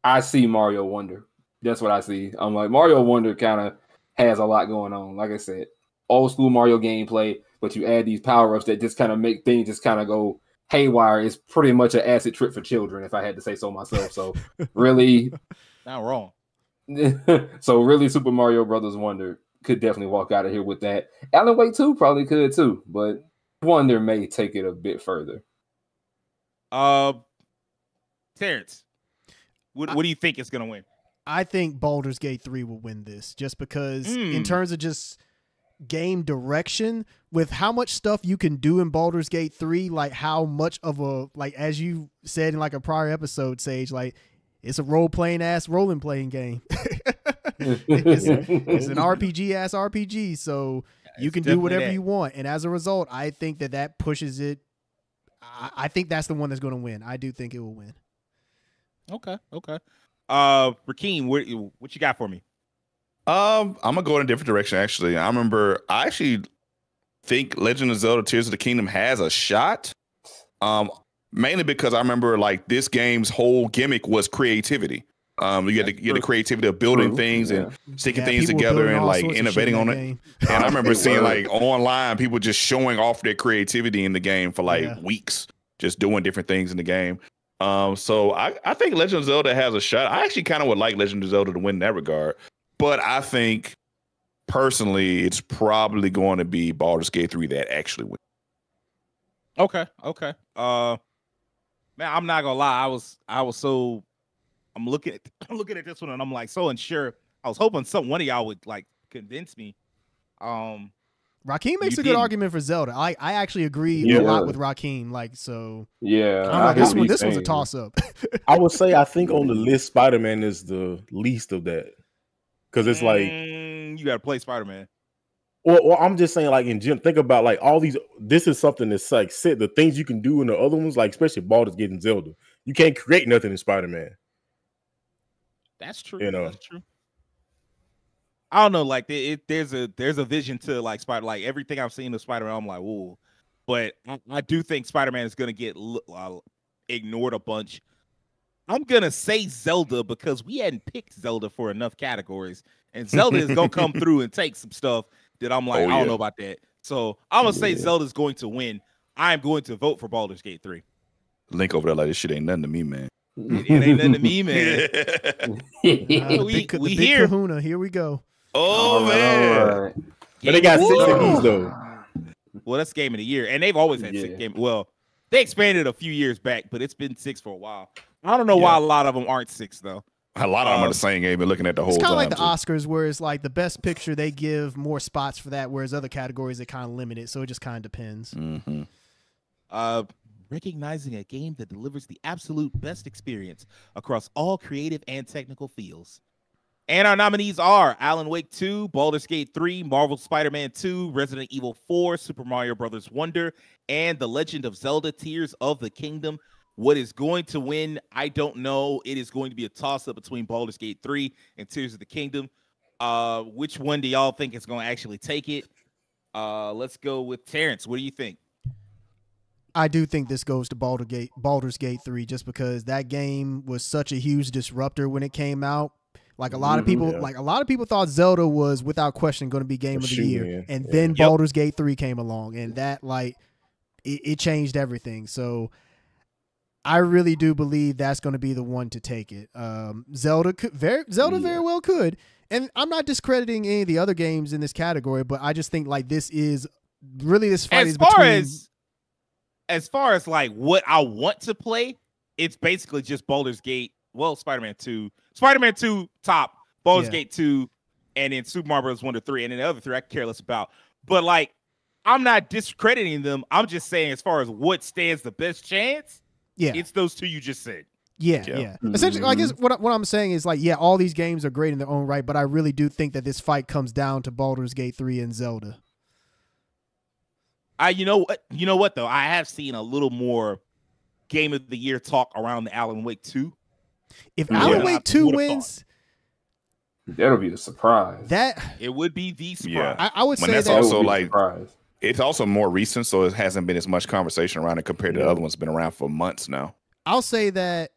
I see Mario Wonder. That's what I see. I'm like, Mario Wonder kind of has a lot going on. Like I said, old school Mario gameplay, but you add these power-ups that just kind of make things just kind of go haywire. It's pretty much an acid trip for children, if I had to say so myself. So really,
not wrong.
So really, Super Mario Brothers Wonder could definitely walk out of here with that. Alan Wake 2 probably could too, but Wonder may take it a bit further.
Terrence, what do you think is going to win?
I think Baldur's Gate 3 will win this, just because in terms of just game direction, with how much stuff you can do in Baldur's Gate 3, like how much of a, like as you said in like a prior episode, Sage, like it's a role-playing game. it's an RPG ass RPG, so you can do whatever you want. And as a result, I think that pushes it. I think that's the one that's going to win. I do think it will win.
Okay. Rakeem, what you got for me?
I'm gonna go in a different direction. Actually, I actually think Legend of Zelda: Tears of the Kingdom has a shot. Mainly because I remember like this game's whole gimmick was creativity. You get the creativity of building things and sticking things together and like innovating on it. And I remember seeing like online people just showing off their creativity in the game for like weeks, just doing different things in the game. So I think Legend of Zelda has a shot. I actually kind of would like Legend of Zelda to win in that regard, but I think personally it's probably going to be Baldur's Gate 3 that actually wins.
Okay. Man, I'm not gonna lie. I'm looking at this one and I'm like so unsure. I was hoping one of y'all would like convince me.
Rakeem makes a good argument for Zelda. I actually agree a lot with Rakeem. Like, so
yeah,
this one's a toss up.
I would say I think on the list Spider-Man is the least of that, because it's like
you got to play Spider-Man.
Well, I'm just saying, like in general, think about like all these. This is something that's like set the things you can do in the other ones, like especially Baldur's Gate and Zelda. You can't create nothing in Spider-Man.
That's true. That's true. I don't know, like there's a vision to like Spider, like everything I've seen of Spider-Man, I'm like, whoa. But I do think Spider-Man is gonna get ignored a bunch. I'm gonna say Zelda because we hadn't picked Zelda for enough categories, and Zelda is gonna come through and take some stuff that I'm like, I don't know about that. So I'm gonna say Zelda's going to win. I'm going to vote for Baldur's Gate 3.
Link over there like this shit ain't nothing to me, man.
It ain't nothing to me, man.
We here. Kahuna, here we go.
Oh man.
But they got 6 of these though.
Well, that's game of the year, and they've always had 6 games. Well, they expanded a few years back, but it's been 6 for a while. I don't know why a lot of them aren't 6 though.
A lot of them are the same game. Been looking at the whole.
It's kind of
time
like the Oscars, where it's like the best picture they give more spots for that, whereas other categories they kind of limit it. So it just kind of depends.
Mm-hmm.
Recognizing a game that delivers the absolute best experience across all creative and technical fields. And our nominees are Alan Wake 2, Baldur's Gate 3, Marvel Spider-Man 2, Resident Evil 4, Super Mario Bros. Wonder, and The Legend of Zelda Tears of the Kingdom. What is going to win? I don't know. It is going to be a toss-up between Baldur's Gate 3 and Tears of the Kingdom. Which one do y'all think is going to actually take it? Let's go with Terrence. What do you think?
I do think this goes to Baldur's Gate 3 just because that game was such a huge disruptor when it came out. Like a lot of people, thought Zelda was without question going to be game of the year, and then Baldur's Gate 3 came along, and that it changed everything. So I really do believe that's going to be the one to take it. Zelda very well could, and I'm not discrediting any of the other games in this category, but I just think this fight is between.
As far as what I want to play, it's basically just Baldur's Gate. Well, Spider-Man 2 top, Baldur's Gate 2, and then Super Mario Bros. Wonder 3, and then the other 3 I care less about. But I'm not discrediting them. I'm just saying as far as what stands the best chance, it's those two you just said.
Yeah. Essentially, I guess what I'm saying is all these games are great in their own right, but I really do think that this fight comes down to Baldur's Gate 3 and Zelda.
You know what though? I have seen a little more Game of the Year talk around the Alan Wake 2.
If Alan Wake 2 wins,
that'll be the surprise.
It would be the surprise.
Yeah. I would say
that's
that
also it's also more recent, so it hasn't been as much conversation around it compared to the other ones. Been around for months now.
I'll say that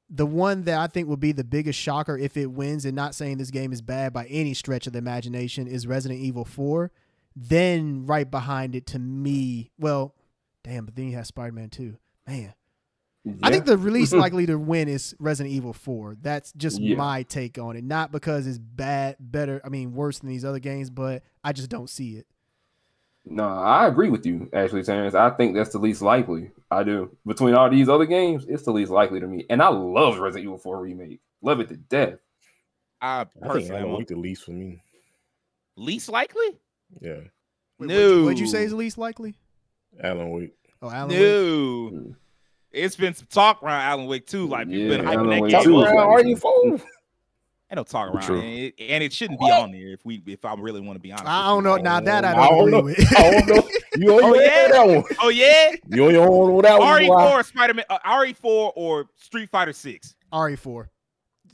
the one that I think will be the biggest shocker if it wins, and not saying this game is bad by any stretch of the imagination, is Resident Evil 4. Then right behind it to me, but then you have Spider-Man 2. Man. Yeah. I think the least likely to win is Resident Evil 4. That's just my take on it. Not because it's worse than these other games, but I just don't see it.
No, I agree with you, actually, Terrence. I think that's the least likely. I do. Between all these other games, it's the least likely to me. And I love Resident Evil 4 Remake. Love it to death.
I think Alan Wake the least for me.
Least likely?
Yeah.
No. What'd you say is the least likely?
Alan Wake.
Oh, Alan
Wake. It's been some talk around Alan Wake 2. You've been hyping that
game. Are you fool?
I don't talk around, and it shouldn't be on there if I really want to be honest.
I don't know. Now that I don't agree with.
I don't know. You that one.
Oh yeah.
You on that one.
RE4, Spider-Man, RE4 or Street Fighter 6.
RE4.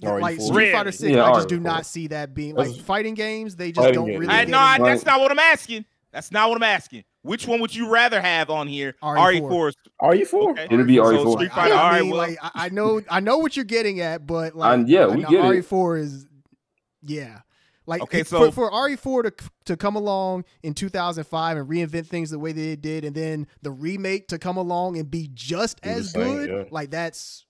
RE4.
Street Fighter 6. I just do not see that being fighting games. They just don't really.
That's not what I'm asking. That's not what I'm asking. Which one would you rather have on here? RE4.
RE4.
Okay. It'll be RE4.
So Street Fighter.
I know what you're getting at, but
we get
RE4 is
okay, so
for RE4 to come along in 2005 and reinvent things the way they did, and then the remake to come along and be just as good, that's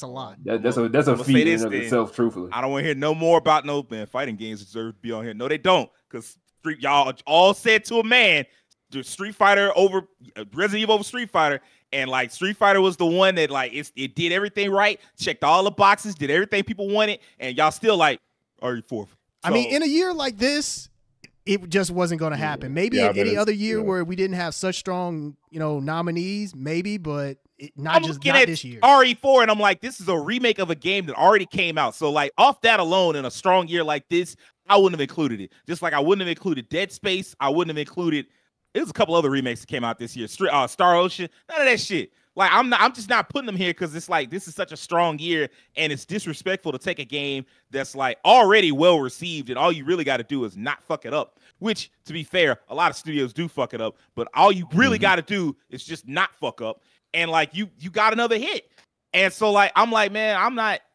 a lot.
That's a feat in of itself, truthfully.
I don't want to hear no more about fighting games deserve to be on here. No, they don't, because y'all all said to a man, the Street Fighter over Resident Evil over Street Fighter, and Street Fighter was the one that it did everything right, checked all the boxes, did everything people wanted, and y'all still RE4. So,
I mean, in a year like this, it just wasn't going to happen. Maybe in any other year where we didn't have such strong, nominees, maybe, but not this year.
RE4, and I'm like, this is a remake of a game that already came out. So off that alone, in a strong year like this, I wouldn't have included it. Just like I wouldn't have included Dead Space. I wouldn't have included. There's a couple other remakes that came out this year. Star Ocean. None of that shit. I'm just not putting them here because it's this is such a strong year, and it's disrespectful to take a game that's already well received, and all you really got to do is not fuck it up. Which, to be fair, a lot of studios do fuck it up, but all you really got to do is just not fuck up, and you got another hit. And so I'm man,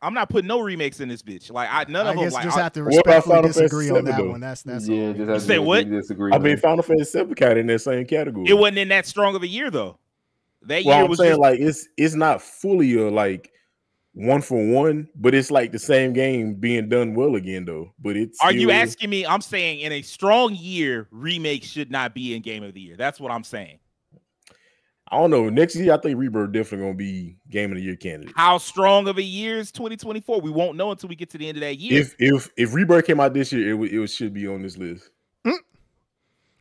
I'm not putting no remakes in this bitch. None of them.
I just have to respectfully disagree on that one. That's all.
You say what?
I mean, Final Fantasy VII kind of in that same category.
It wasn't in that strong of a year though. That
year
I'm
was saying it's not fully a one for one, but it's the same game being done well again though. But it's
are you asking me? I'm saying in a strong year, remakes should not be in Game of the Year. That's what I'm saying.
I don't know. Next year, I think Rebirth definitely gonna be Game of the Year candidate.
How strong of a year is 2024? We won't know until we get to the end of that year.
If Rebirth came out this year, it should be on this list.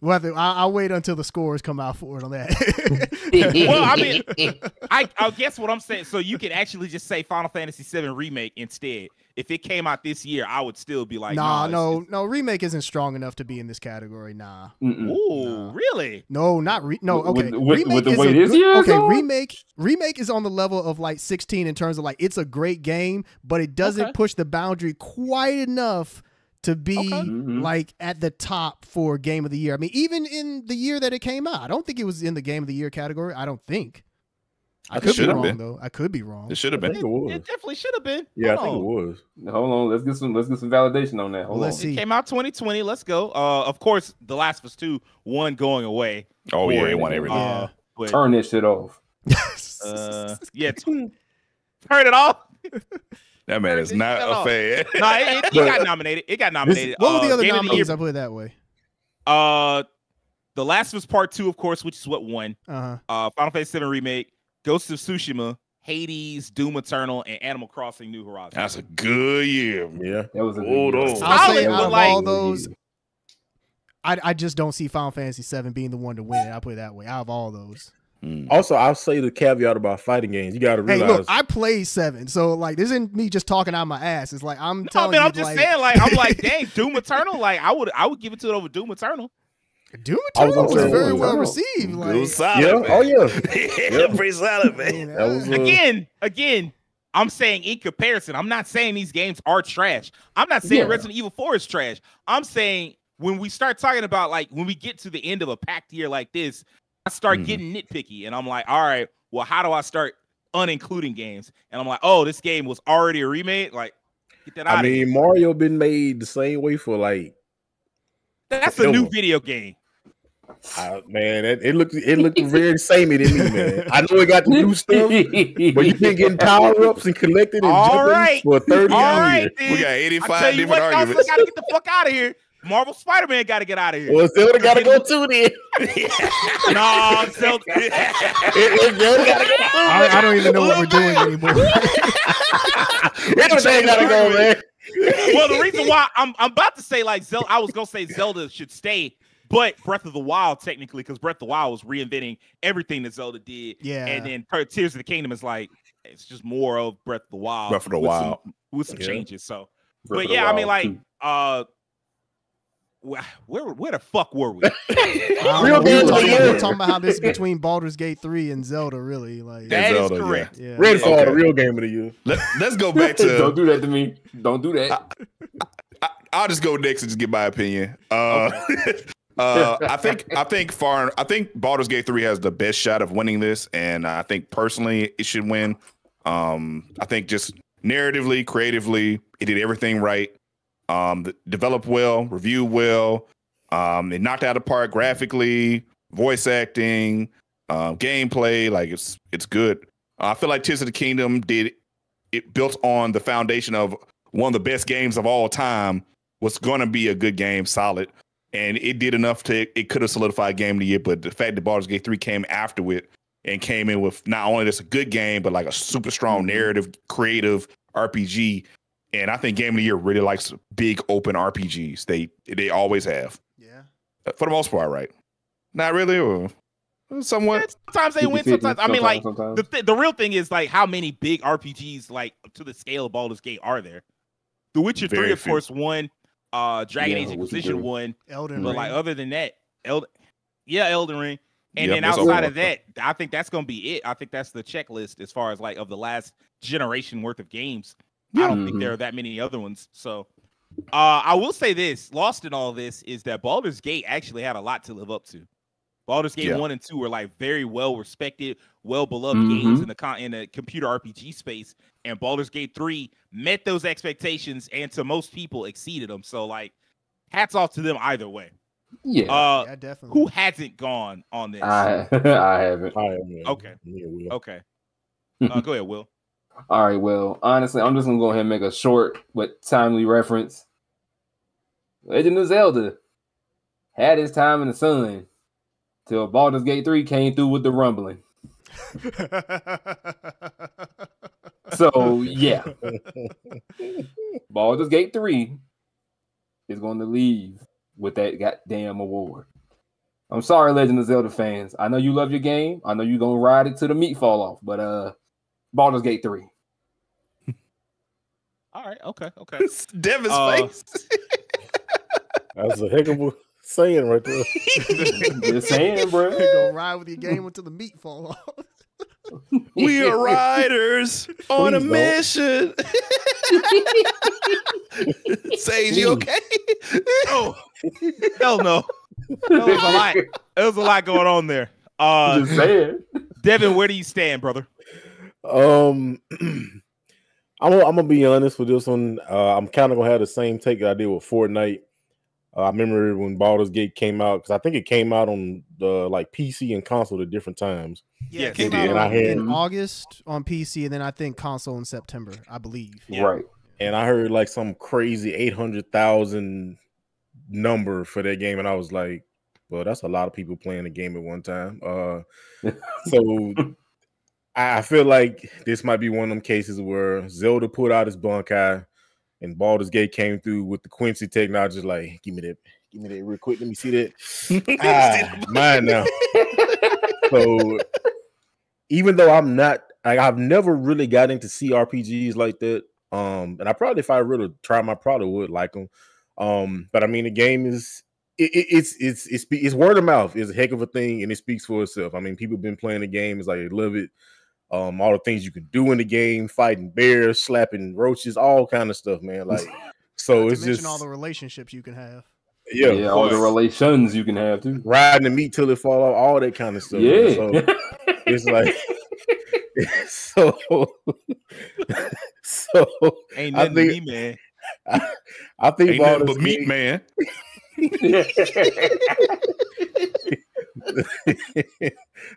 Well, I'll wait until the scores come out for it on that.
Well, I mean, I guess what I'm saying. So you can actually just say Final Fantasy VII Remake instead. If it came out this year, I would still be like,
no, remake isn't strong enough to be in this category. Nah.
Ooh, really?
No, not no. Okay,
with the way this year.
Okay, remake is on the level of like 16 in terms of like it's a great game, but it doesn't push the boundary quite enough to be like at the top for game of the year. I mean, even in the year that it came out, I don't think it was in the game of the year category. I don't think. I could be wrong though. I could be wrong.
It should have been.
It definitely should have been.
Yeah, I think it was.
Hold on, let's get some validation on that. Hold on.
Let's see.
It came out 2020. Let's go. Of course, The Last of Us 2, one going away.
Oh yeah, it won everything.
Turn this shit off.
Yeah, turn it off.
That man is not a fan.
No, it got nominated. It got nominated.
What were the other nominees? I put it that way.
The Last of Us Part 2, of course, which is what won. Final Fantasy VII Remake, Ghost of Tsushima, Hades, Doom Eternal, and Animal Crossing: New Horizons.
That's a good year.
Yeah,
that was a good year.
I'll say out of all those, I just don't see Final Fantasy VII being the one to win it. I'll put it that way. Out of all those.
Also, I'll say the caveat about fighting games. You got to realize.
Hey, look, I played 7, so like this isn't me just talking out my ass. It's like I'm telling you.
I'm just saying, like I'm like, dang, Doom Eternal. Like I would give it to it over Doom Eternal.
Doom Eternal was very well received. Like,
it was solid,
yeah,
man.
oh yeah,
pretty solid, man.
That was,
Again, I'm saying in comparison, I'm not saying these games are trash. I'm not saying Resident Evil 4 is trash. I'm saying when we start talking about like when we get to the end of a packed year like this, I start getting nitpicky, and I'm like, all right, well, how do I start unincluding games? And I'm like, oh, this game was already a remake. Like, get that out of here.
Mario been made the same way for like.
That's a new video game.
Man, it looked very samey to me, man. I know it got the new stuff, but you've been getting power-ups and collecting and jumping for 30 years.
We got 85 different arguments.
I gotta get the fuck out of here. Marvel Spider-Man got to get out of here.
Well, Zelda got to go too then.
No, Zelda.
I don't even know what we're doing anymore.
Everything got to go, man.
Well, the reason why I'm about to say like Zelda, I was gonna say Zelda should stay, but Breath of the Wild technically, because Breath of the Wild was reinventing everything that Zelda did.
Yeah.
And then Tears of the Kingdom is like it's just more of Breath of the Wild.
Breath of the Wild
with some changes. So,
Breath
but yeah, I mean like where the fuck were we?
We're talking about how this is between Baldur's Gate 3 and Zelda, really. Like
that
Zelda,
is correct.
Yeah.
Redfall, the real game of the year.
Let's go back to.
Don't do that to me. Don't do that.
I'll just go next and just get my opinion. I think Baldur's Gate 3 has the best shot of winning this, and I think personally it should win. I think just narratively, creatively, it did everything right. Developed well, reviewed well. It knocked out of the park graphically, voice acting, gameplay. Like it's good. I feel like Tears of the Kingdom built on the foundation of one of the best games of all time. Was going to be a good game, solid, and it did enough it could have solidified game of the year. But the fact that Baldur's Gate 3 came after it and came in with not only just a good game, but like a super strong narrative, creative RPG. And I think Game of the Year really likes big open RPGs. They always have.
Yeah.
For the most part, right? Not really, or somewhat.
Sometimes they win. Sometimes I mean, like the real thing is like how many big RPGs like to the scale of Baldur's Gate are there? The Witcher 3, of course, won. Dragon Age Inquisition won.
Elden Ring.
But like other than that, Elden Ring. And then outside of that, I think that's gonna be it. I think that's the checklist as far as like of the last generation worth of games. I don't think there are that many other ones. So I will say this, lost in all this is that Baldur's Gate actually had a lot to live up to. Baldur's Gate 1 and 2 were like very well respected, well beloved games in the computer RPG space. And Baldur's Gate 3 met those expectations and to most people exceeded them. So like hats off to them either way.
Yeah, definitely.
Who hasn't gone on this?
I haven't.
Okay. Okay. Go ahead, Will.
All right, well, honestly, I'm just going to go ahead and make a short but timely reference. Legend of Zelda had its time in the sun till Baldur's Gate 3 came through with the rumbling. So, yeah. Baldur's Gate 3 is going to leave with that goddamn award. I'm sorry, Legend of Zelda fans. I know you love your game. I know you're gonna ride it till the meat fall off, but Baldur's Gate 3.
All right, okay.
Devin's face.
That's a heck of a saying right there.
Just saying, bro.
Go ride with your game until the meat fall off.
We are riders on a mission. Sage, you okay?
Oh, hell no. There was a lot. There was a lot going on there.
Just saying.
Devin, where do you stand, brother?
I'm gonna be honest with this one. I'm kind of gonna have the same take that I did with Fortnite. I remember when Baldur's Gate came out, because I think it came out on the PC and console at different times.
Yeah, it
Yes,
came
it
out
did.
in August on PC, and then I think console in September, I believe.
Yeah.
Right.
And I heard like some crazy 800,000 number for that game, and I was like, well, that's a lot of people playing the game at one time. So I feel like this might be one of them cases where Zelda put out his Bunkai and Baldur's Gate came through with the Quincy technology, like, give me that real quick. Let me see that. Mine now. So even though I've never really got into CRPGs like that. And I probably, if I really try, I probably would like them. But I mean, the game is it's word of mouth is a heck of a thing, and it speaks for itself. I mean, people have been playing the game, it's like they love it. All the things you can do in the game, fighting bears, slapping roaches, all kind of stuff, man. Like, so it's just
all the relationships you can have.
Yeah, all the relations you can have too.
Riding the meat till it fall off, all that kind of stuff.
Yeah.
So it's like so
Ain't
I
nothing
think,
to me, man.
I think
Ain't nothing but meat, man.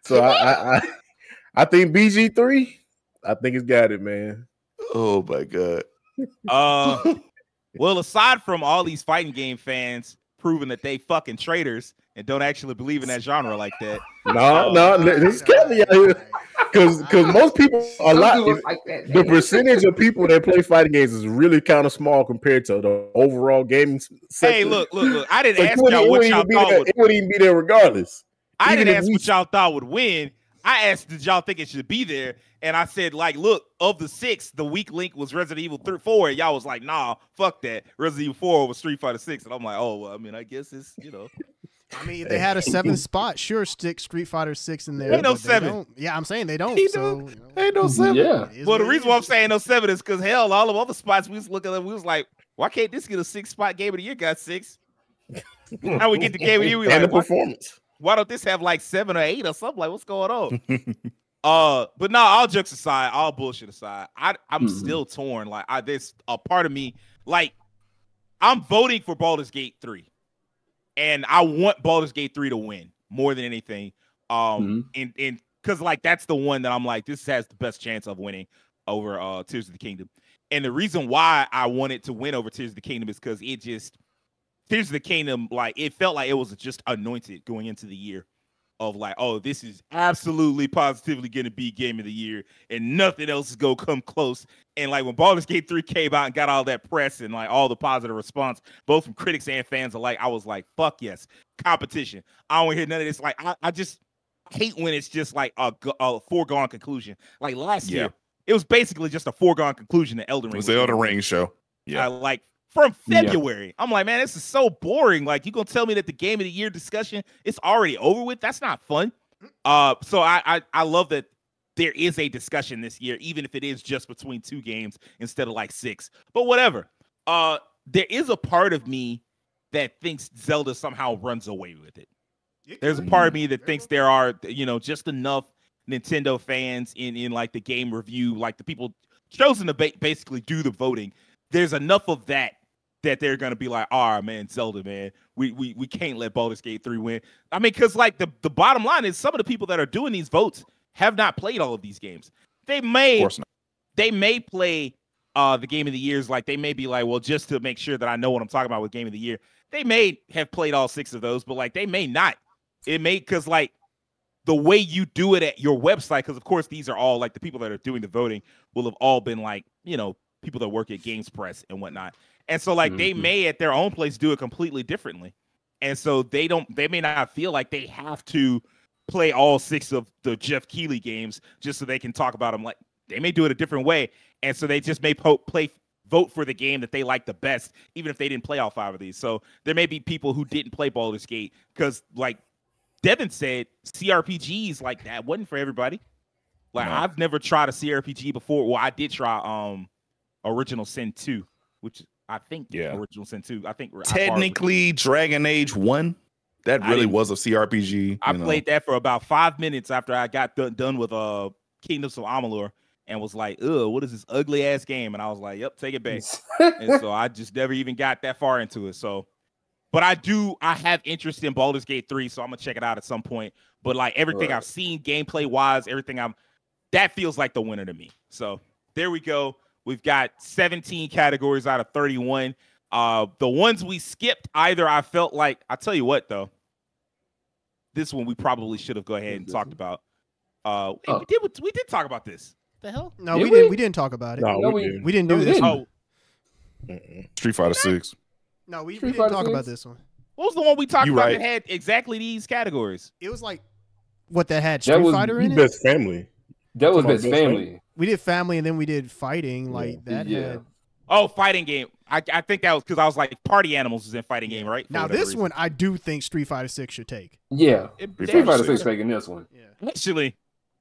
So I think BG3, I think it's got it, man.
Oh my god.
Well, aside from all these fighting game fans proving that they fucking traitors and don't actually believe in that genre like that.
No, this is Kelly out here. Because most people, the percentage of people that play fighting games is really kind of small compared to the overall gaming sector.
Hey, look. I didn't ask y'all what y'all thought would.
It wouldn't even be there regardless.
I didn't ask what y'all thought would win. I asked, did y'all think it should be there? And I said, like, look, of the 6, the weak link was Resident Evil 4. And y'all was like, nah, fuck that. Resident Evil 4 was Street Fighter 6. And I'm like, oh, well, I mean, I guess it's,
I mean, if they had a 7th spot, sure, stick Street Fighter 6 in there.
Ain't no 7.
Yeah, I'm saying they don't. So,
ain't no 7.
Yeah.
Well, the reason why I'm saying no 7 is because, hell, all of other spots we was looking at, we was like, why can't this get a 6-spot game of the year? Got 6. Now we get the game of the year. We
and
like,
the performance.
Why don't this have like 7 or 8 or something? Like, what's going on? But no, all jokes aside, all bullshit aside, I'm still torn. Like, there's a part of me, like, I'm voting for Baldur's Gate 3, and I want Baldur's Gate 3 to win more than anything. And because like that's the one that I'm like, this has the best chance of winning over Tears of the Kingdom. And the reason why I want it to win over Tears of the Kingdom is because it just Tears of the Kingdom, like, it felt like it was just anointed going into the year of like, oh, this is absolutely positively going to be game of the year and nothing else is going to come close. And like when Baldur's Gate 3 came out and got all that press and like all the positive response, both from critics and fans alike, I was like, fuck yes, competition. I don't want to hear none of this. Like, I just hate when it's just like a foregone conclusion. Like last year, it was basically just a foregone conclusion that Elden Ring
was the Elden Ring show. Yeah.
Like, from February. I'm like, man, this is so boring. Like, you gonna tell me that the game of the year discussion is already over with? That's not fun. So I love that there is a discussion this year, even if it is just between 2 games instead of like 6. But whatever. There is a part of me that thinks Zelda somehow runs away with it. There's a part of me that thinks there are, just enough Nintendo fans in like the game review, like the people chosen to basically do the voting. There's enough of that they're gonna be like, oh man, Zelda, man, we can't let Baldur's Gate 3 win. I mean, because like the bottom line is some of the people that are doing these votes have not played all of these games. They may play the game of the years, like they may be like, well, just to make sure that I know what I'm talking about with game of the year, they may have played all 6 of those, but like they may not. It may, because like the way you do it at your website, because of course these are all like the people that are doing the voting will have all been like, people that work at Games Press and whatnot. And so like they may at their own place do it completely differently. And so they may not feel like they have to play all 6 of the Jeff Keighley games just so they can talk about them. Like, they may do it a different way. And so they just may vote for the game that they like the best, even if they didn't play all 5 of these. So there may be people who didn't play Baldur's Gate because, like Devin said, CRPGs like that wasn't for everybody. Like, I've never tried a CRPG before. Well, I did try Original Sin 2, which I think Original Sin 2. I think
technically Dragon Age 1. That really was a CRPG.
I played that for about 5 minutes after I got done with Kingdoms of Amalur and was like, ugh, what is this ugly ass game? And I was like, yep, take it back. And so I just never even got that far into it. So, but I have interest in Baldur's Gate 3, so I'm gonna check it out at some point. But like everything I've seen gameplay wise, that feels like the winner to me. So there we go. We've got 17 categories out of 31. The ones we skipped, either I felt like, I'll tell you what though, this one we probably should have go ahead and talked about. We did talk about this. The hell?
No, we didn't. We didn't talk about it.
No,
we didn't do this.
Oh,
Street Fighter 6.
No, we didn't talk about this one.
What was the one we talked about that had exactly these categories?
It was like what that had Street Fighter in it.
Best Family.
That was Best Family.
We did Family and then we did Fighting. Like that had.
Oh, Fighting Game. I think that was because I was like Party Animals is in Fighting Game, right?
Now this one I do think Street Fighter 6 should take.
Yeah, Street Fighter 6 taking this one.
Yeah.
Actually, to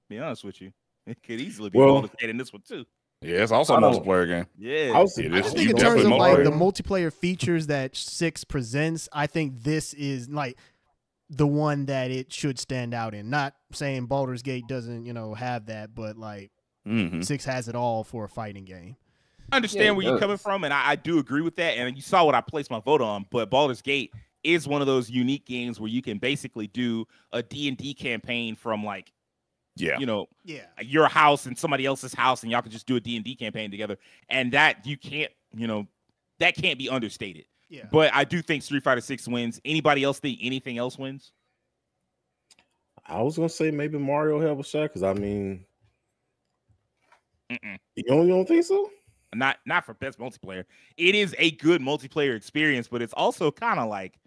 be honest with you, it could easily be Baldur's Gate in this one too.
Yeah, it's also a multiplayer game.
Yeah,
I just think in terms of like the multiplayer features that 6 presents, I think this is like the one that it should stand out in. Not saying Baldur's Gate doesn't, have that, but like 6 has it all for a fighting game.
I understand where you're coming from, and I do agree with that. And you saw what I placed my vote on, but Baldur's Gate is one of those unique games where you can basically do a D&D campaign from like, your house and somebody else's house, and y'all can just do a D&D campaign together. And that you can't, that can't be understated.
Yeah.
But I do think Street Fighter 6 wins. Anybody else think anything else wins?
I was gonna say maybe Mario have a shot because I mean, you don't think so?
Not for best multiplayer. It is a good multiplayer experience, but it's also kind of like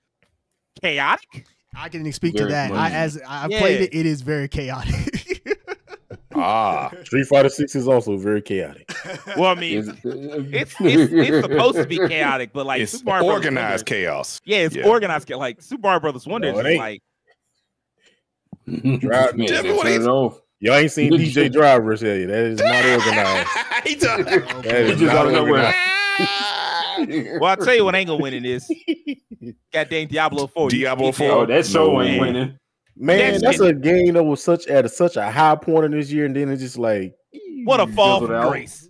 chaotic.
I can speak to that. I played it, it is very chaotic.
Street Fighter 6 is also very chaotic.
Well, I mean, it's supposed to be chaotic, but like
it's
Super Mario
organized chaos.
Yeah, it's organized. Like Super Mario Brothers Wonder is like.
Y'all ain't seen DJ Drivers yet. That is not organized.
He just out of nowhere.
Well, I'll tell you what ain't gonna win in this. Goddamn Diablo 4.
Diablo 4.
Oh, that show ain't winning.
Man, that's a game that was at such a high point in this year, and then it's just like
what a fall from grace.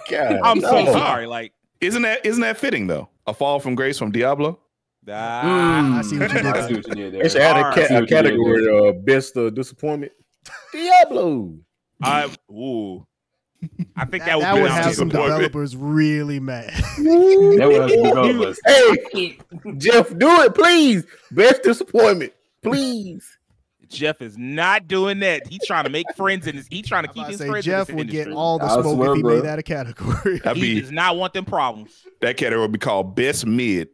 God,
I'm so sorry. Like,
isn't that fitting though? A fall from grace from Diablo.
I see what you did.
They should add a category of best disappointment. Diablo.
I think that
would have some developers really mad.
That would have some developers.
Hey, Jeff, do it, please. Best disappointment, please.
Jeff is not doing that. He's trying to make friends and he's trying to keep his friends.
Jeff would get all the smoke if he made that a category.
He does not want them problems.
That category would be called best mid.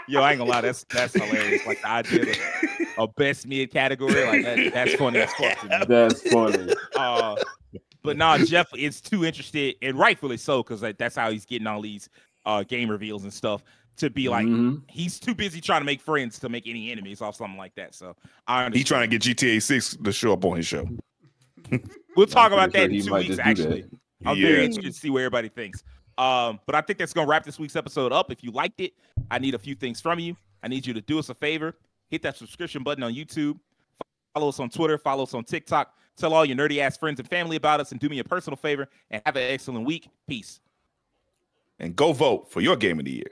Yo, I ain't gonna lie, that's hilarious. Like the idea of a best mid category, like that's funny as fuck to me.
That's funny.
But no, Jeff is too interested, and rightfully so, because like that's how he's getting all these game reveals and stuff. To be like, he's too busy trying to make friends to make any enemies off something like that. So I understand.
He's trying to get GTA 6 to show up on his show.
We'll talk about that in 2 weeks. Actually, I'm very interested to see what everybody thinks. But I think that's gonna wrap this week's episode up. If you liked it, I need a few things from you. I need you to do us a favor, hit that subscription button on YouTube, follow us on Twitter, follow us on TikTok, tell all your nerdy ass friends and family about us, and do me a personal favor and have an excellent week. Peace.
And go vote for your game of the year.